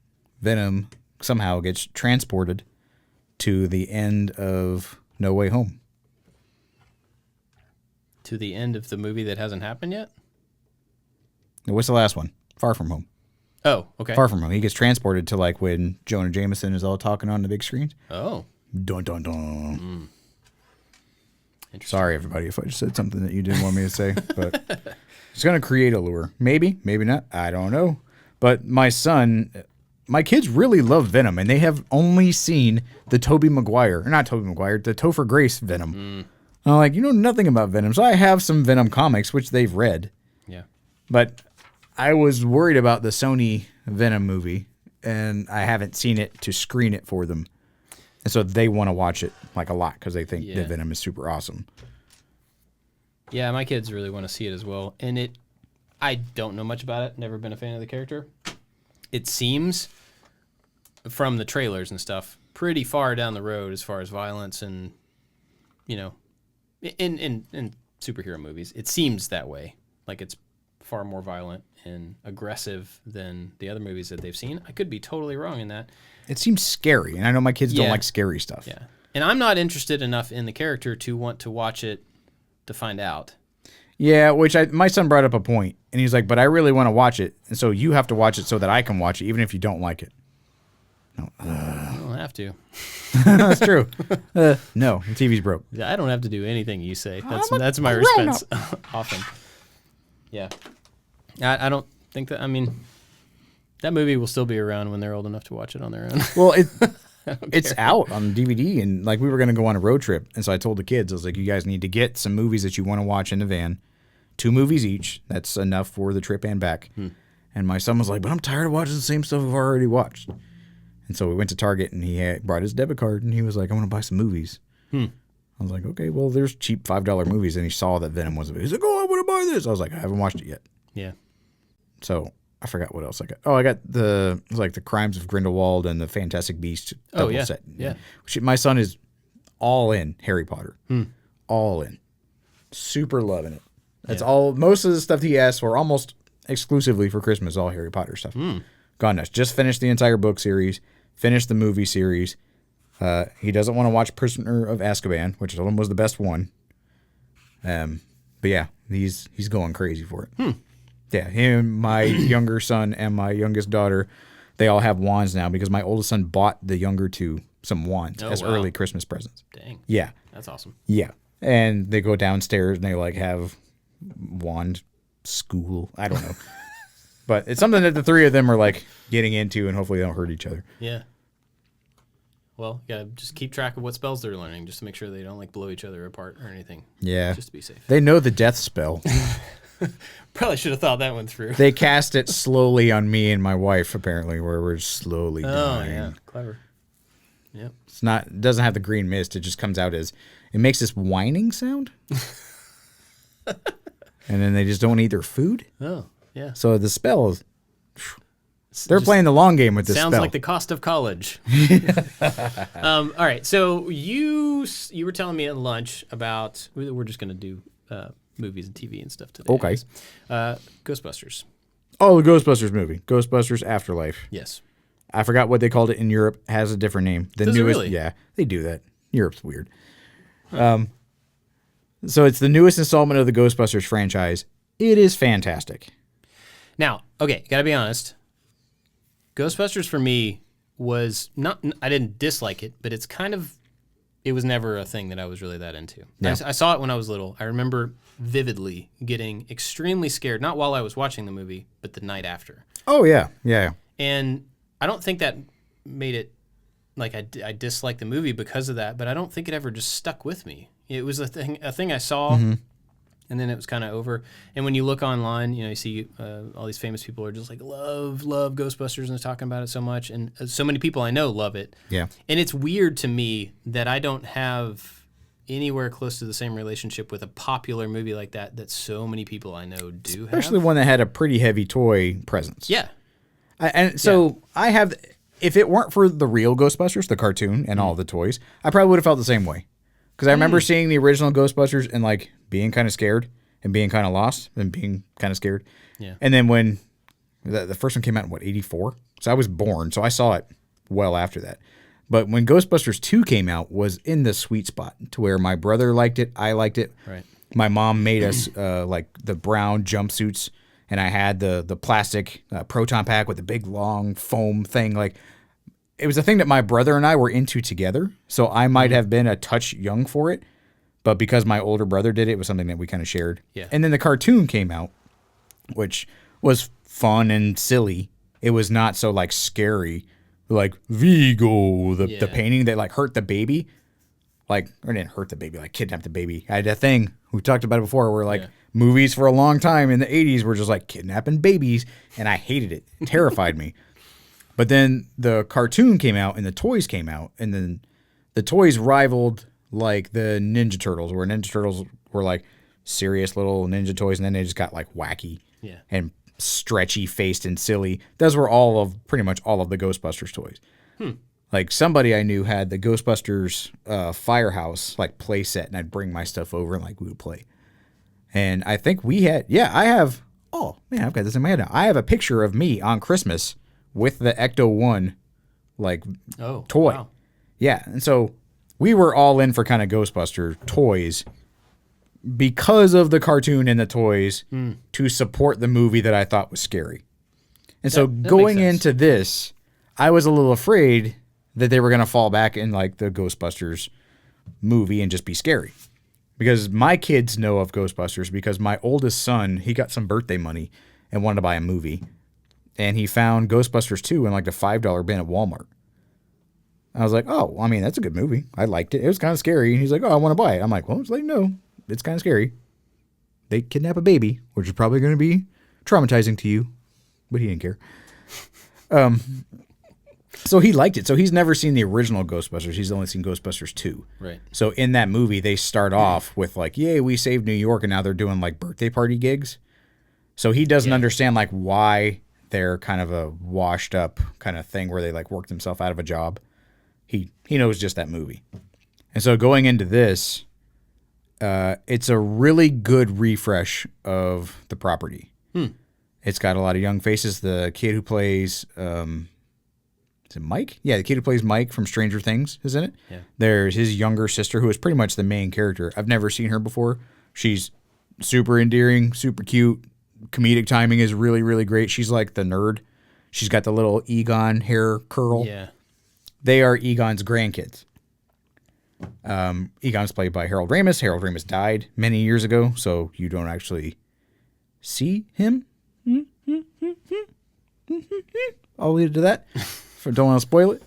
[SPEAKER 2] Venom somehow gets transported to the end of No Way Home.
[SPEAKER 1] To the end of the movie that hasn't happened yet?
[SPEAKER 2] What's the last one? Far From Home.
[SPEAKER 1] Oh, okay.
[SPEAKER 2] Far From Home. He gets transported to like when Jonah Jameson is all talking on the big screens.
[SPEAKER 1] Oh.
[SPEAKER 2] Dun, dun, dun. Sorry, everybody, if I just said something that you didn't want me to say. But it's going to create a lure. Maybe, maybe not. I don't know. But my kids really love Venom, and they have only seen the the Topher Grace Venom. And I'm like, you know nothing about Venom. So I have some Venom comics, which they've read.
[SPEAKER 1] Yeah.
[SPEAKER 2] But I was worried about the Sony Venom movie, and I haven't seen it to screen it for them. And so they want to watch it like a lot because they think that Venom is super awesome.
[SPEAKER 1] Yeah, my kids really want to see it as well. And I don't know much about it. Never been a fan of the character. It seems, from the trailers and stuff, pretty far down the road as far as violence and, you know, in superhero movies. It seems that way. Like it's far more violent and aggressive than the other movies that they've seen. I could be totally wrong in that.
[SPEAKER 2] It seems scary, and I know my kids don't like scary stuff.
[SPEAKER 1] Yeah, and I'm not interested enough in the character to want to watch it to find out.
[SPEAKER 2] Yeah, my son brought up a point, and he's like, but I really want to watch it, and so you have to watch it so that I can watch it, even if you don't like it. No,
[SPEAKER 1] I don't have to.
[SPEAKER 2] That's true. No, the TV's broke.
[SPEAKER 1] I don't have to do anything you say. That's my response often. Yeah. I don't think that, I mean, that movie will still be around when they're old enough to watch it on their own.
[SPEAKER 2] Well, it's out on DVD, and like we were going to go on a road trip, and so I told the kids, I was like, you guys need to get some movies that you want to watch in the van. 2 movies each. That's enough for the trip and back. And my son was like, but I'm tired of watching the same stuff I've already watched. And so we went to Target, and he brought his debit card, and he was like, I want to buy some movies. I was like, okay, well, there's cheap $5 movies. And he saw that Venom was a movie. He's like, oh, I want to buy this. I was like, I haven't watched it yet.
[SPEAKER 1] Yeah.
[SPEAKER 2] So I forgot what else I got. Oh, I got the Crimes of Grindelwald and the Fantastic Beasts double set.
[SPEAKER 1] Yeah.
[SPEAKER 2] My son is all in Harry Potter. All in. Super loving it. That's all. Most of the stuff he asked for, almost exclusively for Christmas, all Harry Potter stuff. Gone nuts. Just finished the entire book series. Finished the movie series. He doesn't want to watch Prisoner of Azkaban, which I told him was the best one. But yeah, he's going crazy for it. Yeah, him, my younger son, and my youngest daughter, they all have wands now because my oldest son bought the younger 2 some wands as early Christmas presents.
[SPEAKER 1] Dang.
[SPEAKER 2] Yeah.
[SPEAKER 1] That's awesome.
[SPEAKER 2] Yeah. And they go downstairs and they like have wand school. I don't know. But it's something that the 3 of them are like getting into, and hopefully they don't hurt each other.
[SPEAKER 1] Yeah. Well, you gotta just keep track of what spells they're learning, just to make sure they don't like blow each other apart or anything.
[SPEAKER 2] Yeah.
[SPEAKER 1] Just to be safe.
[SPEAKER 2] They know the death spell.
[SPEAKER 1] Probably should have thought that one through.
[SPEAKER 2] They cast it slowly on me and my wife, apparently, where we're slowly dying.
[SPEAKER 1] Oh, yeah. Clever. Yep.
[SPEAKER 2] It doesn't have the green mist. It just comes out it makes this whining sound. And then they just don't eat their food.
[SPEAKER 1] Oh, yeah.
[SPEAKER 2] So the spell is, they're playing the long game with this spell.
[SPEAKER 1] Sounds like the cost of college. All right. So you were telling me at lunch about, we're just going to do movies and TV and stuff today.
[SPEAKER 2] Okay.
[SPEAKER 1] Ghostbusters.
[SPEAKER 2] Oh, the Ghostbusters movie. Ghostbusters Afterlife.
[SPEAKER 1] Yes.
[SPEAKER 2] I forgot what they called it in Europe. Has a different name. The
[SPEAKER 1] Does it
[SPEAKER 2] newest.
[SPEAKER 1] really?
[SPEAKER 2] Yeah, they do that. Europe's weird. So it's the newest installment of the Ghostbusters franchise. It is fantastic.
[SPEAKER 1] Now, okay, gotta be honest. Ghostbusters for me was not, I didn't dislike it, but it was never a thing that I was really that into.
[SPEAKER 2] Yeah.
[SPEAKER 1] I saw it when I was little. I remember vividly getting extremely scared, not while I was watching the movie, but the night after.
[SPEAKER 2] Oh, yeah. Yeah.
[SPEAKER 1] And I don't think that made it, like I disliked the movie because of that, but I don't think it ever just stuck with me. It was a thing I saw, and then it was kind of over. And when you look online, you see all these famous people are just like, love Ghostbusters, and they're talking about it so much. And so many people I know love it.
[SPEAKER 2] Yeah.
[SPEAKER 1] And it's weird to me that I don't have anywhere close to the same relationship with a popular movie like that so many people I know do have.
[SPEAKER 2] Especially one that had a pretty heavy toy presence.
[SPEAKER 1] Yeah.
[SPEAKER 2] I have, if it weren't for the real Ghostbusters, the cartoon, and all the toys, I probably would have felt the same way. Because I remember seeing the original Ghostbusters and like being kind of scared and being kind of lost and being kind of scared.
[SPEAKER 1] Yeah.
[SPEAKER 2] And then when the first one came out in 84? So I was born, so I saw it well after that. But when Ghostbusters 2 came out, was in the sweet spot to where my brother liked it, I liked it.
[SPEAKER 1] Right.
[SPEAKER 2] My mom made us like the brown jumpsuits, and I had the plastic proton pack with the big long foam thing. Like, it was a thing that my brother and I were into together. So I might have been a touch young for it, but because my older brother did it, it was something that we kind of shared.
[SPEAKER 1] Yeah.
[SPEAKER 2] And then the cartoon came out, which was fun and silly. It was not so like scary, like Vigo, the painting that like hurt the baby, like, or didn't hurt the baby, like kidnapped the baby. I had a thing we talked about it before, where like movies for a long time in the 80s were just like kidnapping babies, and I hated it. It terrified me. But then the cartoon came out and the toys came out, and then the toys rivaled like the Ninja Turtles, where Ninja Turtles were like serious little ninja toys, and then they just got like wacky and stretchy faced and silly. Those were pretty much all of the Ghostbusters toys. Like, somebody I knew had the Ghostbusters Firehouse like play set, and I'd bring my stuff over and like we would play. And I think we had, I've got this in my head now. I have a picture of me on Christmas with the Ecto-1 like toy.
[SPEAKER 1] Wow.
[SPEAKER 2] Yeah, and so we were all in for kind of Ghostbuster toys because of the cartoon and the toys to support the movie that I thought was scary. And so going into this, I was a little afraid that they were going to fall back in like the Ghostbusters movie and just be scary. Because my kids know of Ghostbusters because my oldest son, he got some birthday money and wanted to buy a movie. And he found Ghostbusters 2 in like the $5 bin at Walmart. I was like, oh, I mean, that's a good movie. I liked it. It was kind of scary. And he's like, oh, I want to buy it. I'm like, well, just let you know. It's kind of scary. They kidnap a baby, which is probably going to be traumatizing to you. But he didn't care. So he liked it. So he's never seen the original Ghostbusters. He's only seen Ghostbusters 2.
[SPEAKER 1] Right.
[SPEAKER 2] So in that movie, they start off with like, yay, we saved New York. And now they're doing like birthday party gigs. So he doesn't understand like why they're kind of a washed up kind of thing where they like worked themselves out of a job. He knows just that movie. And so going into this, it's a really good refresh of the property. It's got a lot of young faces. The kid who plays, is it Mike? Yeah, the kid who plays Mike from Stranger Things is in it.
[SPEAKER 1] Yeah.
[SPEAKER 2] There's his younger sister who is pretty much the main character. I've never seen her before. She's super endearing, super cute. Comedic timing is really, really great. She's like the nerd. She's got the little Egon hair curl.
[SPEAKER 1] Yeah.
[SPEAKER 2] They are Egon's grandkids. Egon's played by Harold Ramis. Harold Ramis died many years ago, so you don't actually see him. I'll leave it to that. Don't want to spoil it.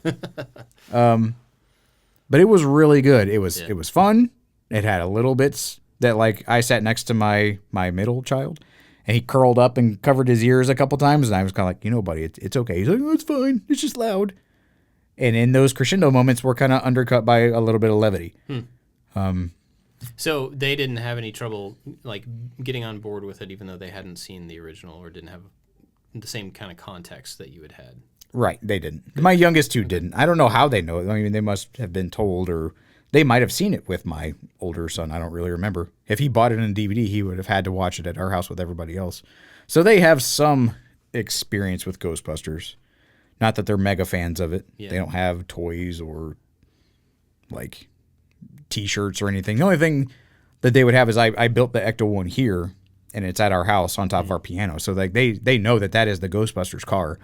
[SPEAKER 2] But it was really good. It was fun. It had a little bits that like I sat next to my middle child, and he curled up and covered his ears a couple times, and I was kind of like, buddy, it's okay. He's like, oh, it's fine. It's just loud. And in those crescendo moments, we're kind of undercut by a little bit of levity.
[SPEAKER 1] So they didn't have any trouble like getting on board with it, even though they hadn't seen the original or didn't have the same kind of context that you had had.
[SPEAKER 2] Right, they didn't. My youngest two didn't. I don't know how they know it. I mean, they must have been told, or they might have seen it with my older son. I don't really remember. If he bought it on DVD, he would have had to watch it at our house with everybody else. So they have some experience with Ghostbusters. Not that they're mega fans of it. Yeah. They don't have toys or like T-shirts or anything. The only thing that they would have is I built the Ecto one here, and it's at our house on top of our piano. So like they know that is the Ghostbusters car,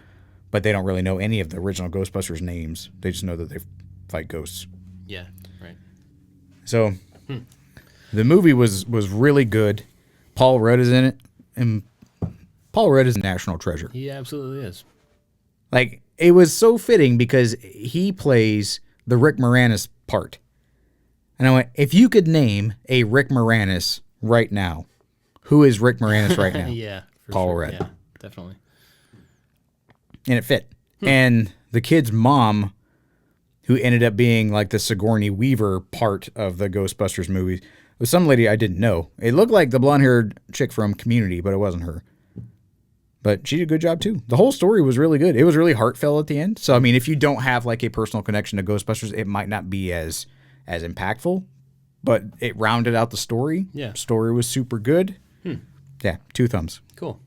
[SPEAKER 2] but they don't really know any of the original Ghostbusters names. They just know that they fight ghosts.
[SPEAKER 1] Yeah, right.
[SPEAKER 2] So the movie was really good. Paul Rudd is in it, and Paul Rudd is a national treasure.
[SPEAKER 1] He absolutely is.
[SPEAKER 2] Like, it was so fitting because he plays the Rick Moranis part. And I went, if you could name a Rick Moranis right now, who is Rick Moranis right now?
[SPEAKER 1] Yeah,
[SPEAKER 2] Paul
[SPEAKER 1] sure.
[SPEAKER 2] Rudd.
[SPEAKER 1] Yeah, definitely.
[SPEAKER 2] And it fit. And the kid's mom, who ended up being like the Sigourney Weaver part of the Ghostbusters movies, was some lady I didn't know. It looked like the blonde-haired chick from Community, but it wasn't her. But she did a good job, too. The whole story was really good. It was really heartfelt at the end. So, I mean, if you don't have, like, a personal connection to Ghostbusters, it might not be as impactful. But it rounded out the story.
[SPEAKER 1] Yeah.
[SPEAKER 2] Story was super good. Yeah, 2 thumbs.
[SPEAKER 1] Cool.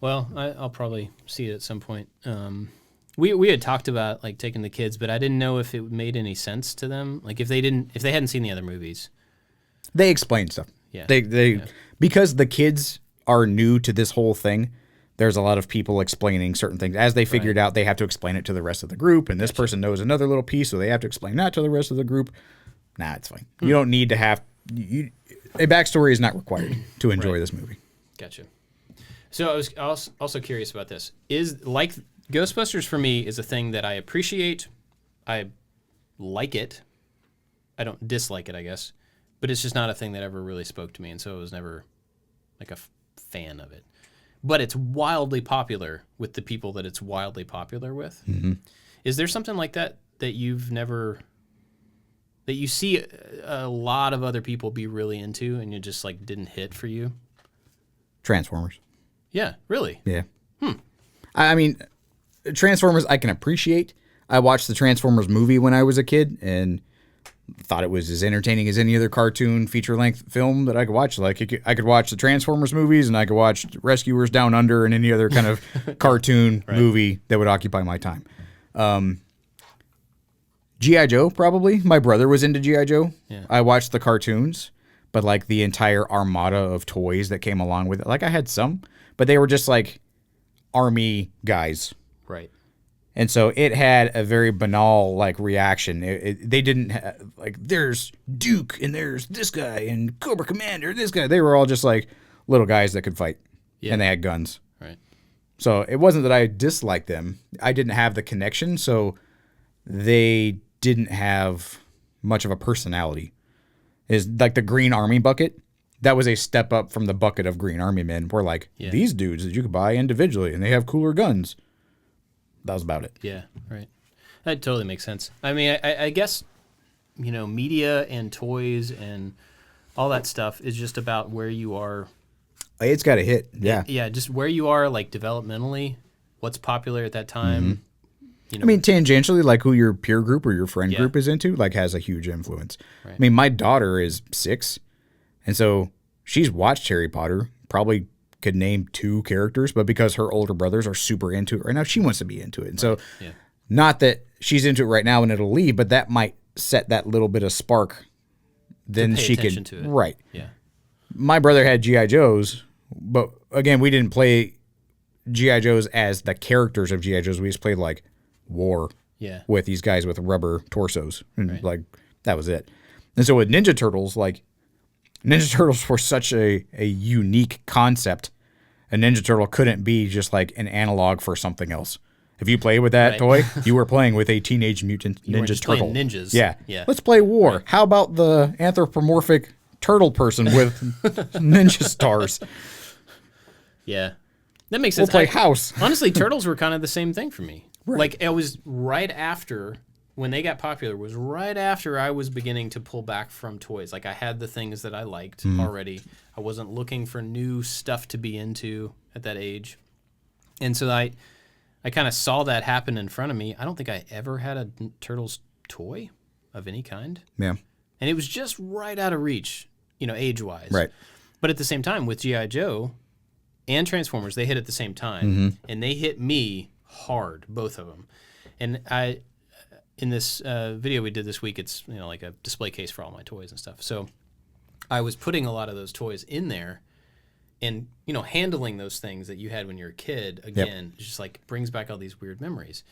[SPEAKER 1] Well, I'll probably see it at some point. We had talked about, like, taking the kids, but I didn't know if it made any sense to them. Like, if they hadn't seen the other movies.
[SPEAKER 2] They explained stuff.
[SPEAKER 1] Yeah.
[SPEAKER 2] Because the kids are new to this whole thing, there's a lot of people explaining certain things. As they figured out, they have to explain it to the rest of the group, and this person knows another little piece, so they have to explain that to the rest of the group. Nah, it's fine. You don't need to have... a backstory is not required to enjoy this movie.
[SPEAKER 1] Gotcha. So I was also curious about this. Is, like, Ghostbusters for me is a thing that I appreciate. I like it. I don't dislike it, I guess. But it's just not a thing that ever really spoke to me, and so I was never, like, a fan of it. But it's wildly popular with the people that it's wildly popular with. Mm-hmm. Is there something like that you've never... that you see a lot of other people be really into and you just, like, didn't hit for you?
[SPEAKER 2] Transformers.
[SPEAKER 1] Yeah, really?
[SPEAKER 2] Yeah. I mean, Transformers I can appreciate. I watched the Transformers movie when I was a kid and thought it was as entertaining as any other cartoon feature-length film that I could watch. Like, I could watch the Transformers movies, and I could watch Rescuers Down Under and any other kind of cartoon movie that would occupy my time. G.I. Joe, probably. My brother was into G.I. Joe.
[SPEAKER 1] Yeah.
[SPEAKER 2] I watched the cartoons, but like the entire armada of toys that came along with it. Like I had some, but they were just like army guys.
[SPEAKER 1] Right.
[SPEAKER 2] And so it had a very banal like reaction. They didn't like there's Duke and there's this guy and Cobra Commander, this guy. They were all just like little guys that could fight, and they had guns.
[SPEAKER 1] Right.
[SPEAKER 2] So it wasn't that I disliked them. I didn't have the connection, so they didn't have much of a personality. Is like the Green Army bucket. That was a step up from the bucket of Green Army men. We're like these dudes that you could buy individually, and they have cooler guns. That was about it.
[SPEAKER 1] Yeah, right. That totally makes sense. I mean, I guess, media and toys and all that stuff is just about where you are.
[SPEAKER 2] It's got to hit. Yeah.
[SPEAKER 1] Yeah, just where you are, like, developmentally, what's popular at that time.
[SPEAKER 2] I mean, tangentially, like who your peer group or your friend group is into, like, has a huge influence. Right. I mean, my daughter is 6, and so she's watched Harry Potter, probably could name 2 characters, but because her older brothers are super into it right now, she wants to be into it. And so not that she's into it right now and it'll leave, but that might set that little bit of spark. Then she could,
[SPEAKER 1] to it.
[SPEAKER 2] Right.
[SPEAKER 1] Yeah.
[SPEAKER 2] My brother had G.I. Joes, but again, we didn't play G.I. Joes as the characters of G.I. Joes. We just played like war with these guys with rubber torsos. And like, that was it. And so with Ninja Turtles, like, Ninja Turtles were such a unique concept. A Ninja Turtle couldn't be just like an analog for something else. If you played with that toy, you were playing with a Teenage Mutant Ninja Turtle.
[SPEAKER 1] Playing ninjas.
[SPEAKER 2] Yeah. Let's play war. Right. How about the anthropomorphic turtle person with ninja stars?
[SPEAKER 1] Yeah. That makes sense.
[SPEAKER 2] We'll play house.
[SPEAKER 1] Honestly, Turtles were kind of the same thing for me. Right. Like, it was right after... when they got popular was right after I was beginning to pull back from toys. Like, I had the things that I liked already. I wasn't looking for new stuff to be into at that age. And so I kind of saw that happen in front of me. I don't think I ever had a Turtles toy of any kind.
[SPEAKER 2] Yeah.
[SPEAKER 1] And it was just right out of reach, age-wise.
[SPEAKER 2] Right.
[SPEAKER 1] But at the same time, with G.I. Joe and Transformers, they hit at the same time. And they hit me hard, both of them. And in this video we did this week, it's like a display case for all my toys and stuff. So I was putting a lot of those toys in there, and handling those things that you had when you were a kid again, just like brings back all these weird memories.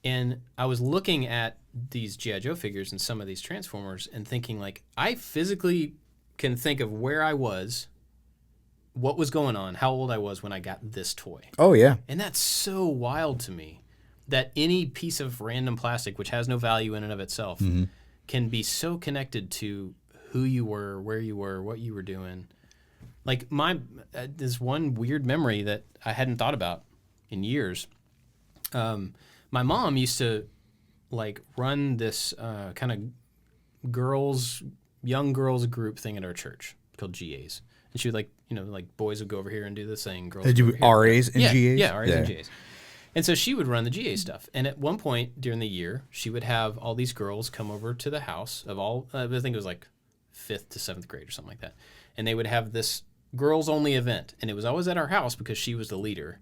[SPEAKER 1] And I was looking at these G.I. Joe figures and some of these Transformers and thinking, like, I physically can think of where I was, what was going on, how old I was when I got this toy.
[SPEAKER 2] Oh yeah.
[SPEAKER 1] And that's so wild to me. That any piece of random plastic, which has no value in and of itself, can be so connected to who you were, where you were, what you were doing. Like, there's one weird memory that I hadn't thought about in years. My mom used to, like, run this kind of young girls group thing at our church called GAs. And she would, like boys would go over here and do this thing. Girls
[SPEAKER 2] would do RAs and GAs?
[SPEAKER 1] Yeah, RAs and GAs. And so she would run the GA stuff. And at one point during the year, she would have all these girls come over to the house of all, I think it was like 5th to 7th grade or something like that. And they would have this girls-only event. And it was always at our house because she was the leader.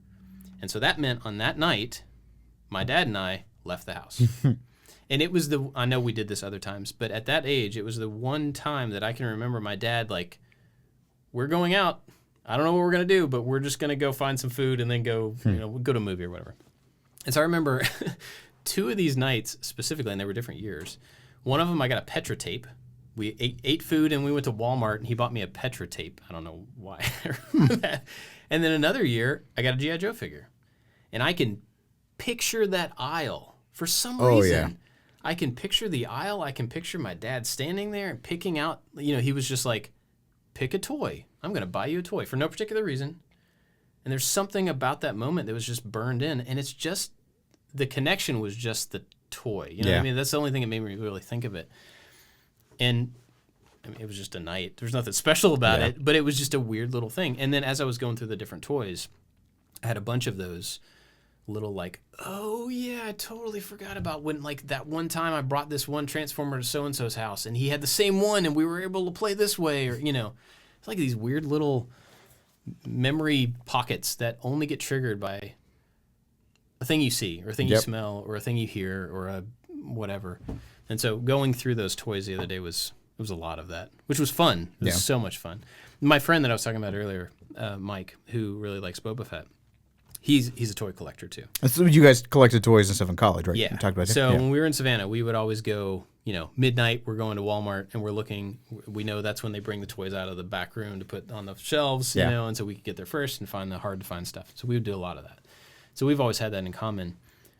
[SPEAKER 1] And so that meant on that night, my dad and I left the house. And it was I know we did this other times, but at that age, it was the one time that I can remember my dad, like, we're going out. I don't know what we're going to do, but we're just going to go find some food and then go, go to a movie or whatever. And so I remember 2 of these nights specifically, and they were different years. One of them, I got a Petra tape. We ate food and we went to Walmart and he bought me a Petra tape. I don't know why I remember that. And then another year, I got a G.I. Joe figure. And I can picture that aisle for some reason. Yeah. I can picture the aisle. I can picture my dad standing there and picking out, he was just like, pick a toy. I'm going to buy you a toy for no particular reason. And there's something about that moment that was just burned in. And it's just, the connection was just the toy. What I mean? That's the only thing that made me really think of it. And I mean, it was just a night. There's nothing special about it, but it was just a weird little thing. And then as I was going through the different toys, I had a bunch of those little like, oh yeah, I totally forgot about when, like, that one time I brought this one Transformer to so-and-so's house and he had the same one and we were able to play this way, or, it's like these weird little memory pockets that only get triggered by a thing you see or a thing you smell or a thing you hear or a whatever. And so going through those toys the other day was It was a lot of that, which was fun. It was so much fun. My friend that I was talking about earlier, Mike, who really likes Boba Fett, he's a toy collector too.
[SPEAKER 2] So you guys collected toys and stuff in college, right?
[SPEAKER 1] Yeah.
[SPEAKER 2] We talked about that.
[SPEAKER 1] So when we were in Savannah, we would always go, midnight, we're going to Walmart and we're looking. We know that's when they bring the toys out of the back room to put on the shelves, and so we could get there first and find the hard to find stuff. So we would do a lot of that. So we've always had that in common.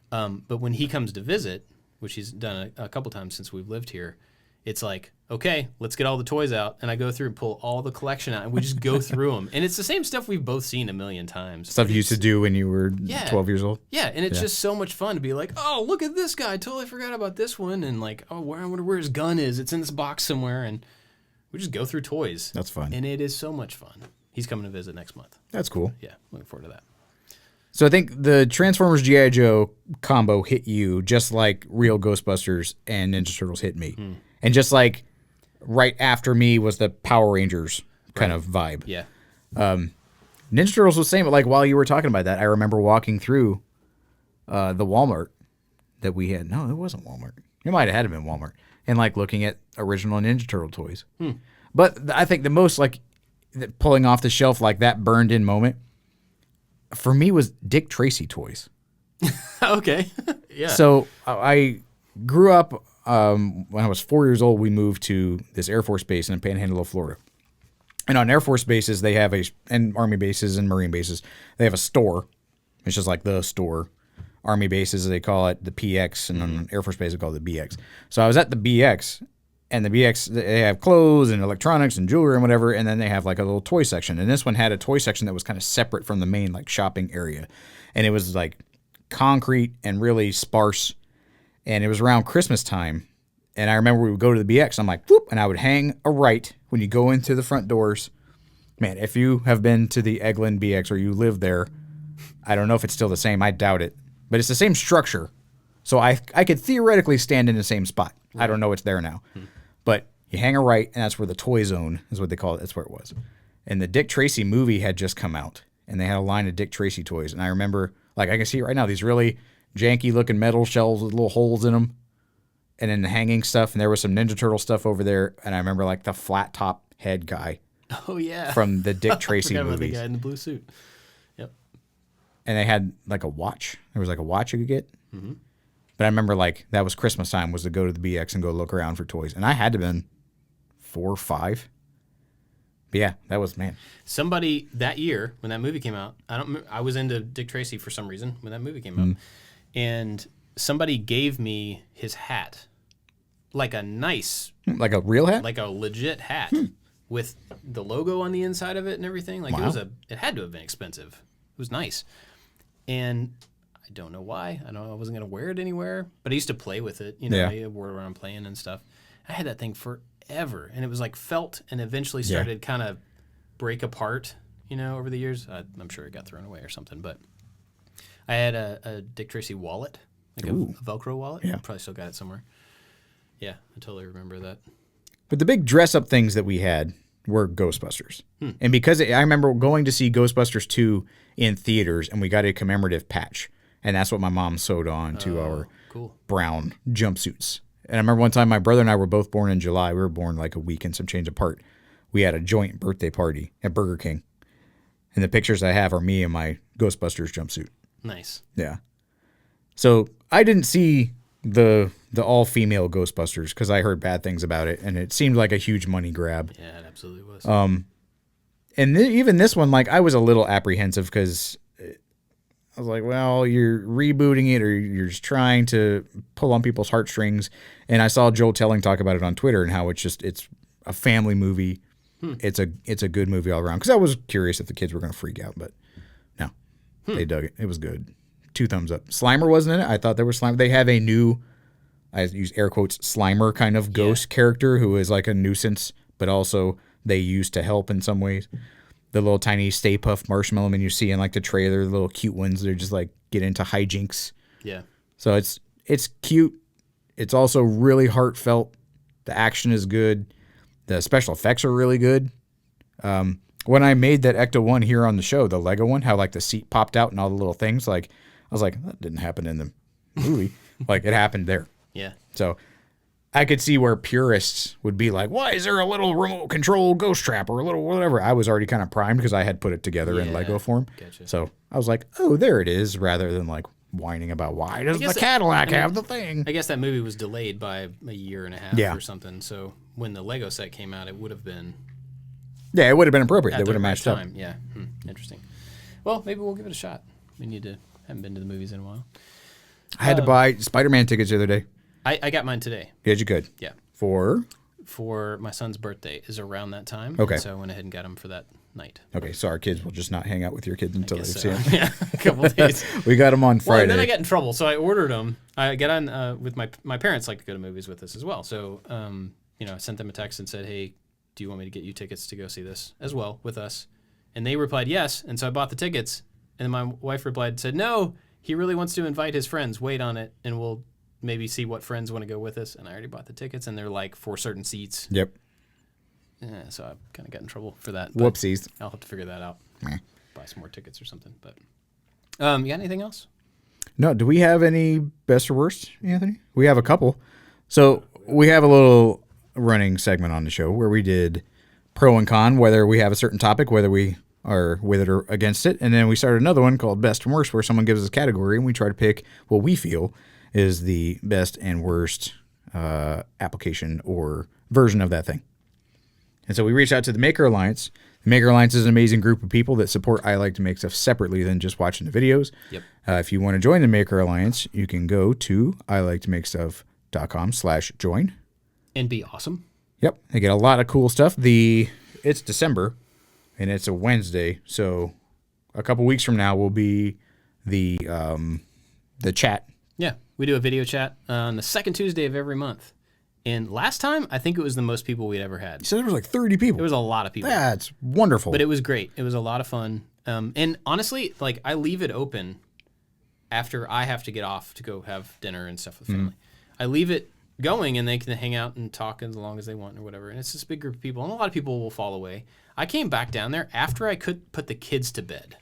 [SPEAKER 1] But when he comes to visit, which he's done a couple times since we've lived here, it's like, okay, let's get all the toys out. And I go through and pull all the collection out, and we just go through them. And it's the same stuff we've both seen a million times.
[SPEAKER 2] Stuff you used to do when you were 12 years old?
[SPEAKER 1] Yeah, and it's just so much fun to be like, oh, look at this guy. I totally forgot about this one. And like, oh, I wonder where his gun is. It's in this box somewhere. And we just go through toys.
[SPEAKER 2] That's fun.
[SPEAKER 1] And it is so much fun. He's coming to visit next month.
[SPEAKER 2] That's cool.
[SPEAKER 1] Yeah, looking forward to that.
[SPEAKER 2] So I think the Transformers G.I. Joe combo hit you just like real Ghostbusters and Ninja Turtles hit me. And just like right after me was the Power Rangers kind of vibe.
[SPEAKER 1] Yeah.
[SPEAKER 2] Ninja Turtles was the same, but like while you were talking about that, I remember walking through the Walmart that we had. No, it wasn't Walmart. It might have had been Walmart. And like looking at original Ninja Turtle toys. But I think the most like pulling off the shelf like that burned in moment for me was Dick Tracy toys.
[SPEAKER 1] Okay. Yeah.
[SPEAKER 2] So I grew up when I was 4 years old. We moved to this Air Force base in the Panhandle of Florida, and on Air Force bases they have and Army bases and Marine bases they have a store. It's just like the store. Army bases they call it the PX, and on Air Force base they call it the BX. So I was at the BX, and the BX they have clothes and electronics and jewelry and whatever, and then they have like a little toy section. And this one had a toy section that was kind of separate from the main like shopping area, and it was like concrete and really sparse. And it was around Christmas time. And I remember we would go to the BX. I'm like, whoop, and I would hang a right when you go into the front doors. Man, if you have been to the Eglin BX or you live there, I don't know if it's still the same. I doubt it. But it's the same structure. So I could theoretically stand in the same spot. Right. I don't know it's there now. But you hang a right, and that's where the toy zone is what they call it. That's where it was. And the Dick Tracy movie had just come out. And they had a line of Dick Tracy toys. And I remember, like I can see it right now, these really janky looking metal shells with little holes in them, and then the hanging stuff. And there was some Ninja Turtle stuff over there. And I remember like the flat top head guy.
[SPEAKER 1] Oh yeah,
[SPEAKER 2] from the Dick Tracy movies.
[SPEAKER 1] The guy in the blue suit. Yep.
[SPEAKER 2] And they had like a watch. There was like a watch you could get. But I remember like that was Christmas time was to go to the BX and go look around for toys. And I had to have been 4 or 5. But yeah, that was, man.
[SPEAKER 1] Somebody that year when that movie came out, I was into Dick Tracy for some reason when that movie came out. And somebody gave me his hat, like a nice,
[SPEAKER 2] like a real hat,
[SPEAKER 1] like a legit hat with the logo on the inside of it and everything. Like it had to have been expensive. It was nice, and I don't know why. I wasn't gonna wear it anywhere, but I used to play with it. I wore it around playing and stuff. I had that thing forever, and it was like felt, and eventually started kind of break apart. Over the years, I'm sure it got thrown away or something, but. I had a Dick Tracy wallet, like a Velcro wallet.
[SPEAKER 2] Yeah.
[SPEAKER 1] I probably still got it somewhere. Yeah, I totally remember that.
[SPEAKER 2] But the big dress-up things that we had were Ghostbusters. And because I remember going to see Ghostbusters 2 in theaters, and we got a commemorative patch. And that's what my mom sewed on to our brown jumpsuits. And I remember one time my brother and I were both born in July. We were born like a week and some change apart. We had a joint birthday party at Burger King. And the pictures I have are me in my Ghostbusters jumpsuit.
[SPEAKER 1] Nice.
[SPEAKER 2] Yeah. So I didn't see the all-female Ghostbusters because I heard bad things about it, and it seemed like a huge money grab.
[SPEAKER 1] Yeah, it absolutely was.
[SPEAKER 2] And even this one, like I was a little apprehensive because I was like, well, you're rebooting it or you're just trying to pull on people's heartstrings. And I saw Joel Telling talk about it on Twitter and how it's a family movie. It's a good movie all around because I was curious if the kids were going to freak out, but. They dug it. It was good. 2 thumbs up. Slimer wasn't in it. I thought there was Slimer. They have a new, I use air quotes, Slimer kind of ghost character who is like a nuisance, but also they use to help in some ways. The little tiny Stay Puft Marshmallow Man you see in like the trailer, the little cute ones, they're just like get into hijinks.
[SPEAKER 1] Yeah.
[SPEAKER 2] So it's cute. It's also really heartfelt. The action is good. The special effects are really good. When I made that Ecto 1 here on the show, the Lego one, how like the seat popped out and all the little things, like I was like, that didn't happen in the movie. Like it happened there.
[SPEAKER 1] Yeah.
[SPEAKER 2] So I could see where purists would be like, why is there a little remote control ghost trap or a little whatever? I was already kind of primed because I had put it together in Lego form.
[SPEAKER 1] Gotcha.
[SPEAKER 2] So I was like, oh, there it is, rather than like whining about why does the Cadillac have the thing?
[SPEAKER 1] I guess that movie was delayed by a year and a half or something. So when the Lego set came out, it would have been.
[SPEAKER 2] Yeah, it would have been appropriate. They would have matched up.
[SPEAKER 1] Yeah, interesting. Well, maybe we'll give it a shot. We haven't been to the movies in a while.
[SPEAKER 2] I had to buy Spider-Man tickets the other day.
[SPEAKER 1] I got mine today.
[SPEAKER 2] Yeah, you could.
[SPEAKER 1] Yeah.
[SPEAKER 2] For
[SPEAKER 1] my son's birthday is around that time.
[SPEAKER 2] Okay.
[SPEAKER 1] So I went ahead and got him for that night.
[SPEAKER 2] Okay, so our kids will just not hang out with your kids until they see them.
[SPEAKER 1] Yeah, a couple of days.
[SPEAKER 2] We got them on Friday.
[SPEAKER 1] Well, and then I got in trouble, so I ordered them. I got on with my parents like to go to movies with us as well. So I sent them a text and said, hey, do you want me to get you tickets to go see this as well with us? And they replied yes, and so I bought the tickets. And then my wife replied, said, no, he really wants to invite his friends. Wait on it, and we'll maybe see what friends want to go with us. And I already bought the tickets, and they're like for certain seats.
[SPEAKER 2] Yep.
[SPEAKER 1] Yeah, so I kind of got in trouble for that.
[SPEAKER 2] Whoopsies.
[SPEAKER 1] I'll have to figure that out. Buy some more tickets or something. But you got anything else?
[SPEAKER 2] No. Do we have any best or worst, Anthony? We have a couple. So we have a little running segment on the show where we did pro and con, whether we have a certain topic, whether we are with it or against it. And then we started another one called best and worst, where someone gives us a category and we try to pick what we feel is the best and worst application or version of that thing. And so we reached out to the Maker Alliance. The Maker Alliance is an amazing group of people that support I Like to Make Stuff separately than just watching the videos.
[SPEAKER 1] Yep.
[SPEAKER 2] If you want to join the Maker Alliance, you can go to iliketomakestuff.com/join.
[SPEAKER 1] And be awesome.
[SPEAKER 2] Yep. They get a lot of cool stuff. It's December, and it's a Wednesday, so a couple weeks from now will be the chat.
[SPEAKER 1] Yeah, we do a video chat on the second Tuesday of every month. And last time, I think it was the most people we'd ever had.
[SPEAKER 2] So there was like 30 people.
[SPEAKER 1] It was a lot of people.
[SPEAKER 2] That's wonderful.
[SPEAKER 1] But it was great. It was a lot of fun. And honestly, like I leave it open after I have to get off to go have dinner and stuff with family. I leave it going, and they can hang out and talk as long as they want or whatever. And it's this big group of people, and a lot of people will fall away. I came back down there after I could put the kids to bed.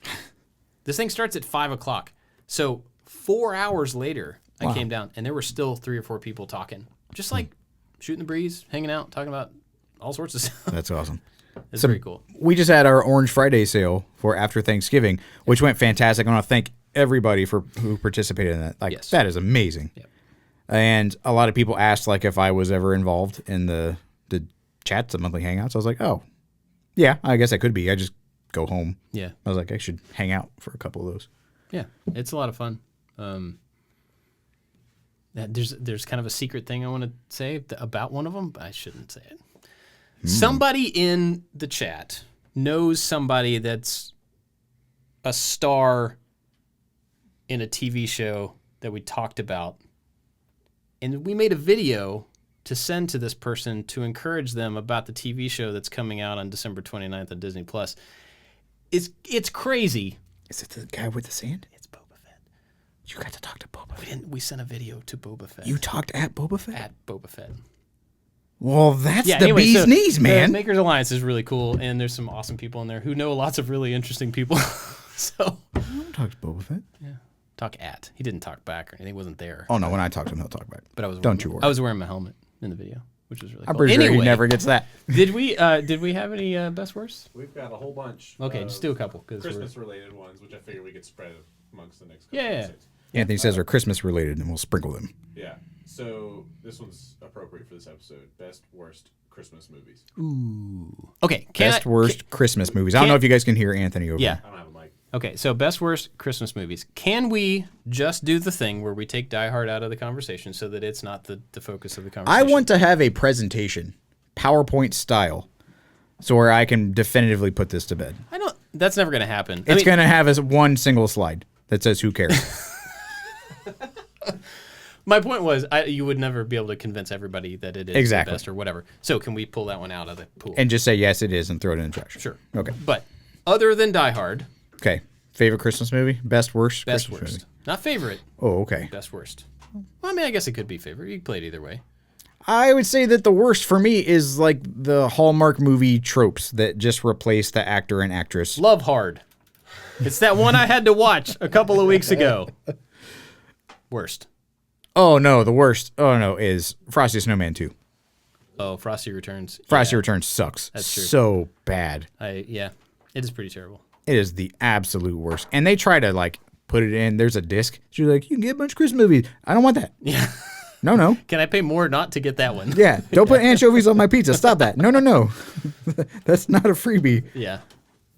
[SPEAKER 1] This thing starts at 5 o'clock. So 4 hours later, I came down, and there were still 3 or 4 people talking. Just like shooting the breeze, hanging out, talking about all sorts of stuff.
[SPEAKER 2] That's awesome.
[SPEAKER 1] It's pretty cool.
[SPEAKER 2] We just had our Orange Friday sale for after Thanksgiving, which went fantastic. I want to thank everybody who participated in that. Like, that is amazing. Yep. And a lot of people asked like if I was ever involved in the chats, the monthly hangouts. I was like, oh, yeah, I guess I could be. I just go home.
[SPEAKER 1] Yeah.
[SPEAKER 2] I was like, I should hang out for a couple of those.
[SPEAKER 1] Yeah, it's a lot of fun. There's kind of a secret thing I want to say about one of them, but I shouldn't say it. Somebody in the chat knows somebody that's a star in a TV show that we talked about. And we made a video to send to this person to encourage them about the TV show that's coming out on December 29th on Disney+. It's crazy.
[SPEAKER 2] Is it the guy with the sand?
[SPEAKER 1] It's Boba Fett.
[SPEAKER 2] You got to talk to Boba Fett.
[SPEAKER 1] We sent a video to Boba Fett.
[SPEAKER 2] You talked at Boba Fett?
[SPEAKER 1] At Boba Fett.
[SPEAKER 2] Well, that's the bee's knees, man.
[SPEAKER 1] The Makers Alliance is really cool, and there's some awesome people in there who know lots of really interesting people. So
[SPEAKER 2] I don't talk to Boba Fett.
[SPEAKER 1] Yeah. Talk at. He didn't talk back or anything. He wasn't there.
[SPEAKER 2] Oh, no. When I talk to him, he'll talk back.
[SPEAKER 1] But I was
[SPEAKER 2] Don't you worry.
[SPEAKER 1] I was wearing my helmet in the video, which was really cool.
[SPEAKER 2] I'm pretty sure he never gets that.
[SPEAKER 1] Did we have any best worst?
[SPEAKER 3] We've got a whole bunch.
[SPEAKER 1] Okay, just do a couple.
[SPEAKER 3] Christmas-related ones, which I figure we could spread amongst the next couple
[SPEAKER 1] Yeah.
[SPEAKER 3] episodes.
[SPEAKER 2] Anthony says they're Christmas-related, and we'll sprinkle them.
[SPEAKER 3] Yeah. So this one's appropriate for this episode. Best, worst Christmas movies.
[SPEAKER 1] Ooh. Okay.
[SPEAKER 2] Worst Christmas movies. I don't know if you guys can hear Anthony over there.
[SPEAKER 3] I don't have a mic.
[SPEAKER 1] Okay, so best, worst Christmas movies. Can we just do the thing where we take Die Hard out of the conversation so that it's not the focus of the conversation?
[SPEAKER 2] I want to have a presentation, PowerPoint style, so where I can definitively put this to bed.
[SPEAKER 1] That's never going to happen.
[SPEAKER 2] It's going to have one single slide that says, who cares?
[SPEAKER 1] My point was, you would never be able to convince everybody that it is the best or whatever. So can we pull that one out of the pool?
[SPEAKER 2] And just say, yes, it is, and throw it in the trash.
[SPEAKER 1] Sure.
[SPEAKER 2] Okay.
[SPEAKER 1] But other than Die Hard.
[SPEAKER 2] Okay. Favorite Christmas movie? Best, worst?
[SPEAKER 1] Best,
[SPEAKER 2] Christmas
[SPEAKER 1] worst.
[SPEAKER 2] movie.
[SPEAKER 1] Not favorite.
[SPEAKER 2] Oh, okay.
[SPEAKER 1] Best, worst. Well, I mean, I guess it could be favorite. You can play it either way.
[SPEAKER 2] I would say that the worst for me is like the Hallmark movie tropes that just replace the actor and actress.
[SPEAKER 1] Love Hard. It's that one I had to watch a couple of weeks ago. Worst.
[SPEAKER 2] Oh no, the worst. Oh no, is Frosty the Snowman 2.
[SPEAKER 1] Oh, Frosty Returns.
[SPEAKER 2] Frosty
[SPEAKER 1] Yeah,
[SPEAKER 2] Returns sucks.
[SPEAKER 1] That's true.
[SPEAKER 2] So bad.
[SPEAKER 1] Yeah, it is pretty terrible.
[SPEAKER 2] It is the absolute worst. And they try to like put it in. There's a disc. She's like, you can get a bunch of Christmas movies. I don't want that.
[SPEAKER 1] Yeah.
[SPEAKER 2] No.
[SPEAKER 1] Can I pay more not to get that one?
[SPEAKER 2] Yeah. Don't put anchovies on my pizza. Stop that. No. That's not a freebie.
[SPEAKER 1] Yeah.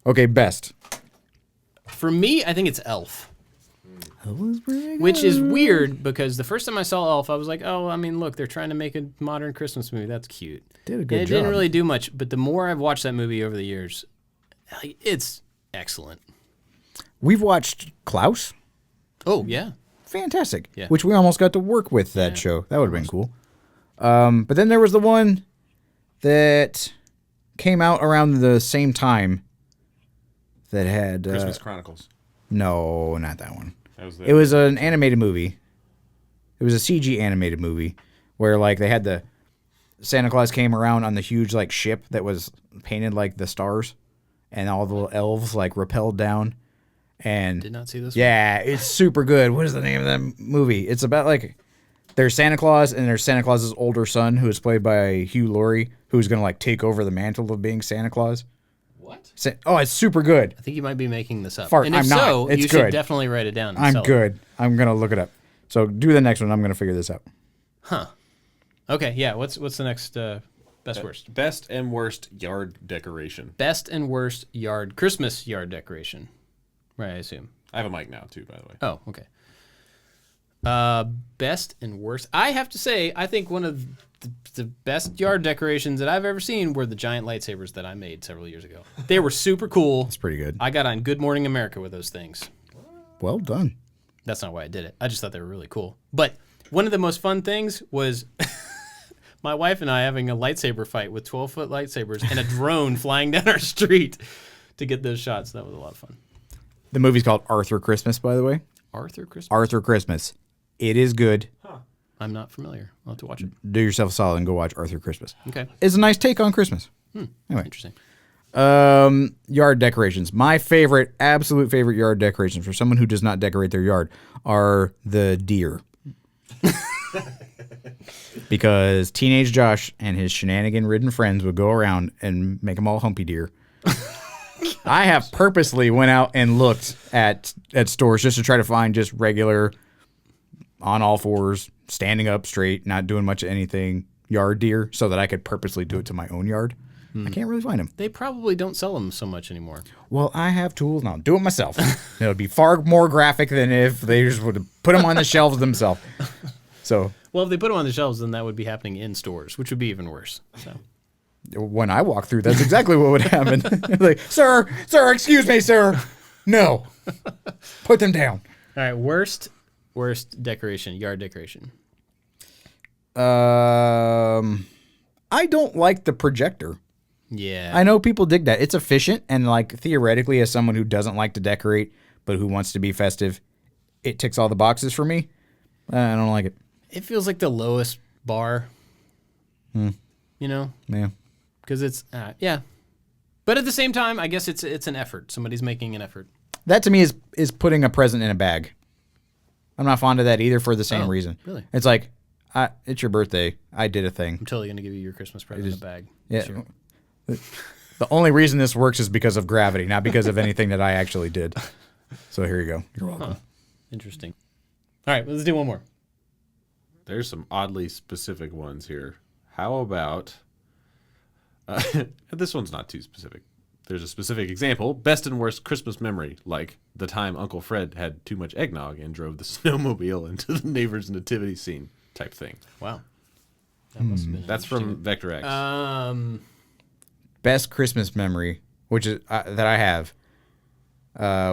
[SPEAKER 2] Okay, best.
[SPEAKER 1] For me, I think it's Elf.
[SPEAKER 2] That was pretty good.
[SPEAKER 1] Which is weird because the first time I saw Elf, I was like, oh, I mean, look, they're trying to make a modern Christmas movie. That's cute.
[SPEAKER 2] Did a good
[SPEAKER 1] And it
[SPEAKER 2] job.
[SPEAKER 1] didn't really do much, but the more I've watched that movie over the years, like, it's excellent.
[SPEAKER 2] We've watched Klaus.
[SPEAKER 1] Oh, yeah.
[SPEAKER 2] Fantastic.
[SPEAKER 1] Yeah.
[SPEAKER 2] Which we almost got to work with that show. That would have been cool. But then there was the one that came out around the same time that had...
[SPEAKER 3] Christmas Chronicles.
[SPEAKER 2] No, not that one.
[SPEAKER 3] That was
[SPEAKER 2] It was an animated movie. It was a CG animated movie where like they had the Santa Claus came around on the huge like ship that was painted like the stars, and all the little elves like rappelled down. And
[SPEAKER 1] Did not see this
[SPEAKER 2] yeah, it's super good. What is the name of that movie? It's about like there's Santa Claus and there's Santa Claus's older son who is played by Hugh Laurie, who's gonna like take over the mantle of being Santa Claus.
[SPEAKER 1] What?
[SPEAKER 2] Oh, it's super good.
[SPEAKER 1] I think you might be making this up.
[SPEAKER 2] Fart,
[SPEAKER 1] and if
[SPEAKER 2] I'm not.
[SPEAKER 1] so,
[SPEAKER 2] It's
[SPEAKER 1] you
[SPEAKER 2] good.
[SPEAKER 1] should definitely write it down. And
[SPEAKER 2] I'm
[SPEAKER 1] sell
[SPEAKER 2] good. I'm gonna look it up. So do the next one. I'm gonna figure this out.
[SPEAKER 1] It. Okay, yeah. What's the next best worst?
[SPEAKER 3] Best and worst yard decoration.
[SPEAKER 1] Best and worst Christmas yard decoration. Right, I assume.
[SPEAKER 3] I have a mic now too, by the way.
[SPEAKER 1] Oh, okay. Best and worst. I have to say, I think one of the best yard decorations that I've ever seen were the giant lightsabers that I made several years ago. They were super cool.
[SPEAKER 2] It's pretty good.
[SPEAKER 1] I got on Good Morning America with those things.
[SPEAKER 2] Well done.
[SPEAKER 1] That's not why I did it. I just thought they were really cool. But one of the most fun things was my wife and I having a lightsaber fight with 12-foot lightsabers and a drone flying down our street to get those shots. That was a lot of fun.
[SPEAKER 2] The movie's called Arthur Christmas, by the way.
[SPEAKER 1] Arthur Christmas?
[SPEAKER 2] Arthur Christmas. It is good.
[SPEAKER 1] I'm not familiar. I'll have to watch it.
[SPEAKER 2] Do yourself a solid and go watch Arthur Christmas.
[SPEAKER 1] Okay.
[SPEAKER 2] It's a nice take on Christmas. Anyway.
[SPEAKER 1] Interesting.
[SPEAKER 2] Yard decorations. My favorite, absolute favorite yard decorations for someone who does not decorate their yard are the deer. Because teenage Josh and his shenanigan-ridden friends would go around and make them all humpy deer. I have purposely went out and looked at stores just to try to find just regular, on all fours, standing up straight, not doing much of anything, yard deer, so that I could purposely do it to my own yard. I can't really find them.
[SPEAKER 1] They probably don't sell them so much anymore.
[SPEAKER 2] Well, I have tools, and I'll do it myself. It would be far more graphic than if they just would put them on the shelves themselves. So
[SPEAKER 1] Well, if they put them on the shelves, then that would be happening in stores, which would be even worse. So.
[SPEAKER 2] when I walk through, that's exactly what would happen. Like, sir, excuse me, sir. No. Put them down.
[SPEAKER 1] All right, worst decoration, yard decoration.
[SPEAKER 2] I don't like the projector.
[SPEAKER 1] Yeah.
[SPEAKER 2] I know people dig that. It's efficient, and like theoretically, as someone who doesn't like to decorate but who wants to be festive, it ticks all the boxes for me. I don't like it.
[SPEAKER 1] It feels like the lowest bar. You know?
[SPEAKER 2] Yeah.
[SPEAKER 1] Because it's yeah. But at the same time, I guess it's an effort. Somebody's making an effort.
[SPEAKER 2] That to me is putting a present in a bag. I'm not fond of that either for the same reason.
[SPEAKER 1] Really?
[SPEAKER 2] It's like, it's your birthday. I did a thing.
[SPEAKER 1] I'm totally gonna give you your Christmas present in a bag.
[SPEAKER 2] Yeah.
[SPEAKER 1] Sure.
[SPEAKER 2] The only reason this works is because of gravity, not because of anything that I actually did. So here you go. You're welcome.
[SPEAKER 1] Interesting. All right, let's do one more.
[SPEAKER 3] There's some oddly specific ones here. How about... this one's not too specific. There's a specific example. Best and worst Christmas memory, like the time Uncle Fred had too much eggnog and drove the snowmobile into the neighbor's nativity scene type thing.
[SPEAKER 1] Wow. That must have been
[SPEAKER 3] That's from Vector X.
[SPEAKER 2] Best Christmas memory, which is that I have,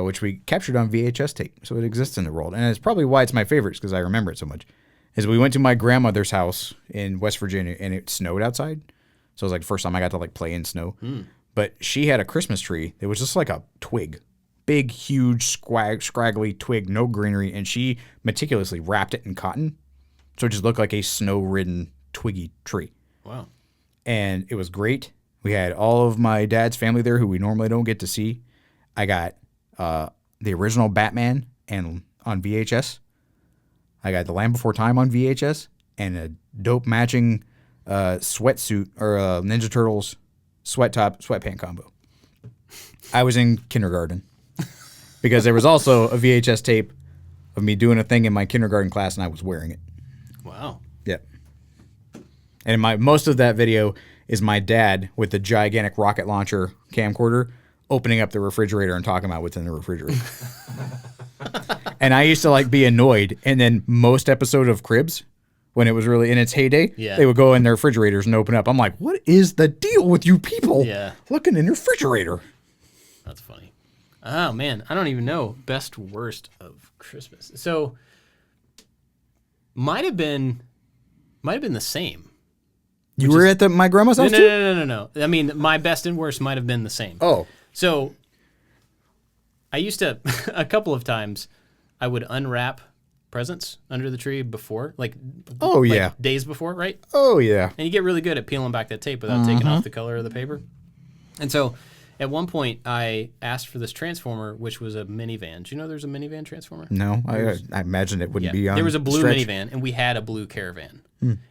[SPEAKER 2] which we captured on VHS tape, so it exists in the world, and it's probably why it's my favorite, because I remember it so much. Is we went to my grandmother's house in West Virginia, and it snowed outside, so it was like the first time I got to like play in snow. But she had a Christmas tree. It was just like a twig, big, huge, scraggly twig, no greenery, and she meticulously wrapped it in cotton, so it just looked like a snow-ridden twiggy tree.
[SPEAKER 1] Wow.
[SPEAKER 2] And it was great. We had all of my dad's family there who we normally don't get to see. I got the original Batman and on VHS. I got The Land Before Time on VHS and a dope matching sweatsuit or Ninja Turtles sweatpant combo. I was in kindergarten because there was also a VHS tape of me doing a thing in my kindergarten class and I was wearing it.
[SPEAKER 1] Wow.
[SPEAKER 2] Yep. And most of that video is my dad with the gigantic rocket launcher camcorder opening up the refrigerator and talking about what's in the refrigerator. And I used to like be annoyed. And then most episode of Cribs, when it was really in its heyday, they would go in their refrigerators and open up. I'm like, what is the deal with you people looking in the refrigerator?
[SPEAKER 1] That's funny. Oh, man. I don't even know. Best, worst of Christmas. So, might have been the same.
[SPEAKER 2] You were at my grandma's house too?
[SPEAKER 1] No. I mean, my best and worst might have been the same.
[SPEAKER 2] Oh.
[SPEAKER 1] So, I used to, a couple of times, I would unwrap presents under the tree before, like days before, right?
[SPEAKER 2] Oh, yeah.
[SPEAKER 1] And you get really good at peeling back that tape without taking off the color of the paper. And so, at one point, I asked for this Transformer, which was a minivan. Do you know there's a minivan Transformer?
[SPEAKER 2] No, I imagine it wouldn't be on
[SPEAKER 1] There was a blue
[SPEAKER 2] Stretch.
[SPEAKER 1] minivan, and we had a blue Caravan.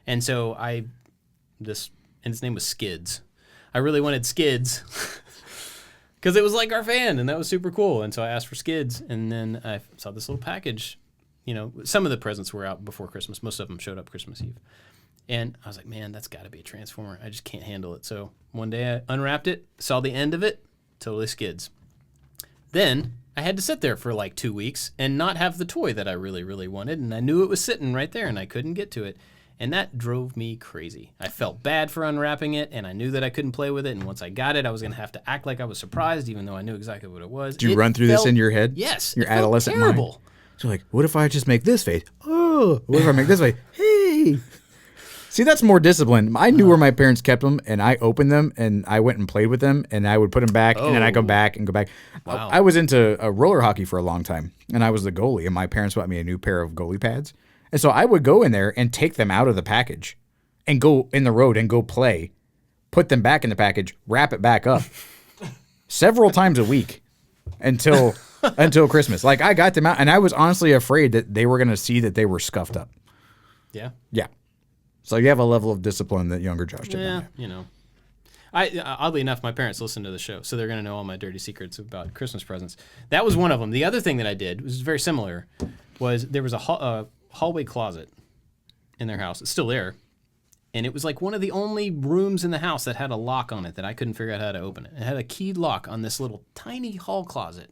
[SPEAKER 1] And so and his name was Skids. I really wanted Skids because it was like our van, and that was super cool. And so I asked for Skids, and then I saw this little package. You know, some of the presents were out before Christmas. Most of them showed up Christmas Eve. And I was like, man, that's got to be a Transformer. I just can't handle it. So one day I unwrapped it, saw the end of it, totally Skids. Then I had to sit there for like 2 weeks and not have the toy that I really, really wanted. And I knew it was sitting right there, and I couldn't get to it. And that drove me crazy. I felt bad for unwrapping it, and I knew that I couldn't play with it. And once I got it, I was going to have to act like I was surprised, even though I knew exactly what it was.
[SPEAKER 2] Did you run through this in your head?
[SPEAKER 1] Yes.
[SPEAKER 2] Your adolescent
[SPEAKER 1] terrible.
[SPEAKER 2] mind? So like, what if I just make this face? Oh, what if I make this face? Hey. See, that's more discipline. I knew where my parents kept them, and I opened them, and I went and played with them, and I would put them back, and then I go back and go back.
[SPEAKER 1] Wow.
[SPEAKER 2] I was into roller hockey for a long time, and I was the goalie, and my parents bought me a new pair of goalie pads. And so I would go in there and take them out of the package and go in the road and go play, put them back in the package, wrap it back up several times a week until Christmas. Like, I got them out, and I was honestly afraid that they were going to see that they were scuffed up.
[SPEAKER 1] Yeah.
[SPEAKER 2] Yeah. So you have a level of discipline that younger Josh did.
[SPEAKER 1] Yeah, you know. Oddly enough, my parents listen to the show, so they're going to know all my dirty secrets about Christmas presents. That was one of them. The other thing that I did, was very similar, was there was a hallway closet in their house. It's still there. And it was like one of the only rooms in the house that had a lock on it that I couldn't figure out how to open it. It had a keyed lock on this little tiny hall closet.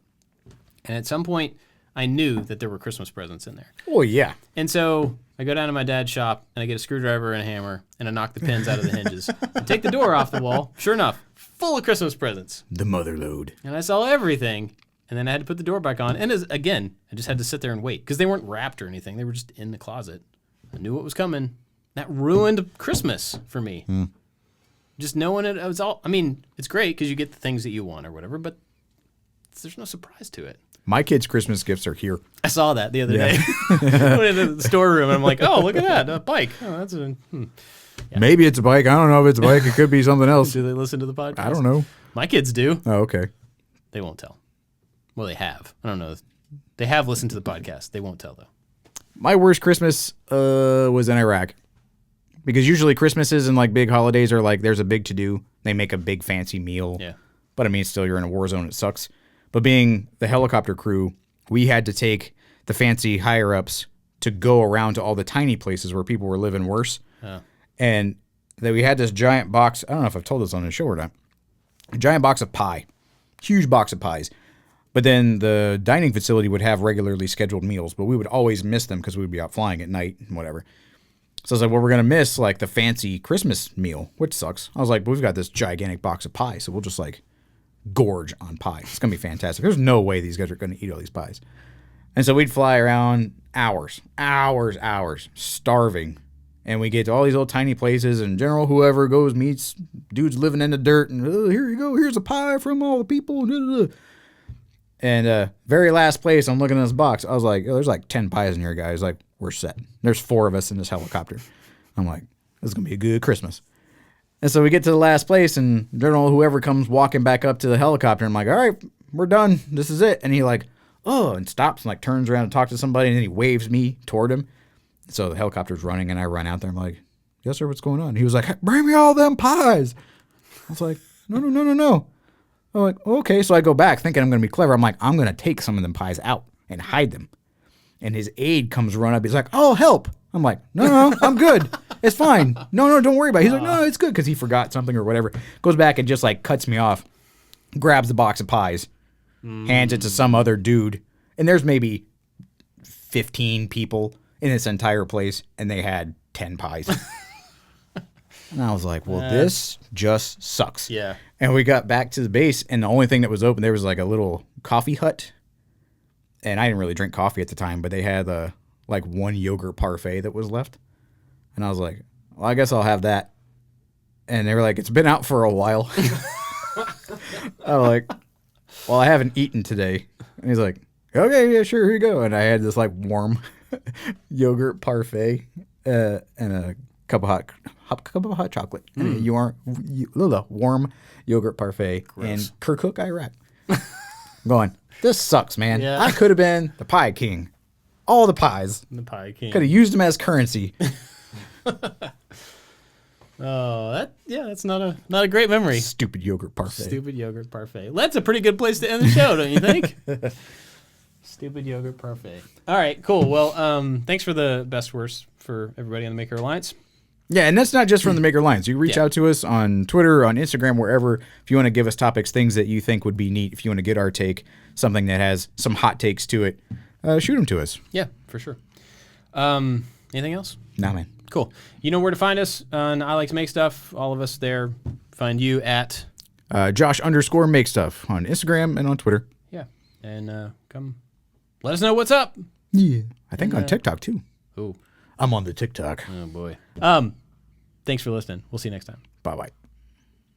[SPEAKER 1] And at some point, I knew that there were Christmas presents in there.
[SPEAKER 2] Oh, yeah.
[SPEAKER 1] And so I go down to my dad's shop, and I get a screwdriver and a hammer, and I knock the pins out of the hinges. I take the door off the wall. Sure enough, full of Christmas presents.
[SPEAKER 2] The mother load.
[SPEAKER 1] And I saw everything. And then I had to put the door back on. And again, I just had to sit there and wait because they weren't wrapped or anything. They were just in the closet. I knew what was coming. That ruined Christmas for me. Just knowing it was all. I mean, it's great because you get the things that you want or whatever, but there's no surprise to it.
[SPEAKER 2] My kids' Christmas gifts are here.
[SPEAKER 1] I saw that the other day. I went into the storeroom and I'm like, oh, look at that, a bike. Oh, that's a.
[SPEAKER 2] Yeah. Maybe it's a bike. I don't know if it's a bike. It could be something else.
[SPEAKER 1] Do they listen to the podcast?
[SPEAKER 2] I don't know.
[SPEAKER 1] My kids do.
[SPEAKER 2] Oh, okay.
[SPEAKER 1] They won't tell. Well, they have. I don't know. They have listened to the podcast. They won't tell, though.
[SPEAKER 2] My worst Christmas was in Iraq. Because usually Christmases and like big holidays are like there's a big to-do. They make a big fancy meal.
[SPEAKER 1] Yeah.
[SPEAKER 2] But I mean, still, you're in a war zone. It sucks. But being the helicopter crew, we had to take the fancy higher-ups to go around to all the tiny places where people were living worse.
[SPEAKER 1] Oh.
[SPEAKER 2] And that we had this giant box. I don't know if I've told this on the show or not. A giant box of pie. Huge box of pies. But then the dining facility would have regularly scheduled meals, but we would always miss them because we'd be out flying at night and whatever. So I was like, well, we're going to miss like the fancy Christmas meal, which sucks. I was like, we've got this gigantic box of pie, so we'll just like gorge on pie. It's going to be fantastic. There's no way these guys are going to eat all these pies. And so we'd fly around hours, starving. And we get to all these little tiny places, and General whoever goes meets dudes living in the dirt, and oh, here you go, here's a pie from all the people. And very last place, I'm looking at this box. I was like, oh, there's like 10 pies in here, guys. Like, we're set. There's 4 of us in this helicopter. I'm like, this is going to be a good Christmas. And so we get to the last place, and General whoever comes walking back up to the helicopter. I'm like, all right, we're done. This is it. And he like, oh, and stops and like turns around and talks to somebody, and then he waves me toward him. So the helicopter's running, and I run out there. I'm like, yes, sir, what's going on? He was like, bring me all them pies. I was like, no. I'm like, okay. So I go back thinking I'm going to be clever. I'm like, I'm going to take some of them pies out and hide them. And his aide comes run up. He's like, oh, help. I'm like, no, I'm good. It's fine. No, don't worry about it. He's like, no, it's good because he forgot something or whatever. Goes back and just like cuts me off, grabs the box of pies, hands it to some other dude. And there's maybe 15 people in this entire place, and they had 10 pies. And I was like, well, this just sucks.
[SPEAKER 1] Yeah.
[SPEAKER 2] And we got back to the base, and the only thing that was open, there was like a little coffee hut. And I didn't really drink coffee at the time, but they had like one yogurt parfait that was left. And I was like, well, I guess I'll have that. And they were like, it's been out for a while. I was like, well, I haven't eaten today. And he's like, okay, yeah, sure, here you go. And I had this like warm yogurt parfait and a cup of hot chocolate. And warm yogurt parfait in Kirkuk, Iraq. Going, this sucks, man.
[SPEAKER 1] Yeah.
[SPEAKER 2] I could have been the pie king. All the pies.
[SPEAKER 1] The pie king.
[SPEAKER 2] Could have used them as currency.
[SPEAKER 1] Oh, that's not a great memory.
[SPEAKER 2] Stupid yogurt parfait.
[SPEAKER 1] Stupid yogurt parfait. Well, that's a pretty good place to end the show, don't you think? Stupid yogurt parfait. All right, cool. Well, thanks for the best worst for everybody on the Maker Alliance.
[SPEAKER 2] Yeah, and that's not just from the Maker Alliance. You reach out to us on Twitter, on Instagram, wherever. If you want to give us topics, things that you think would be neat, if you want to get our take, something that has some hot takes to it, shoot them to us.
[SPEAKER 1] Yeah, for sure. Anything else?
[SPEAKER 2] Nah, man.
[SPEAKER 1] Cool. You know where to find us on I Like to Make Stuff. All of us there. Find you at
[SPEAKER 2] Josh_make stuff on Instagram and on Twitter.
[SPEAKER 1] Yeah. And come let us know what's up.
[SPEAKER 2] Yeah. I think on TikTok too.
[SPEAKER 1] Ooh.
[SPEAKER 2] I'm on the TikTok.
[SPEAKER 1] Oh boy. Thanks for listening. We'll see you next time.
[SPEAKER 2] Bye-bye.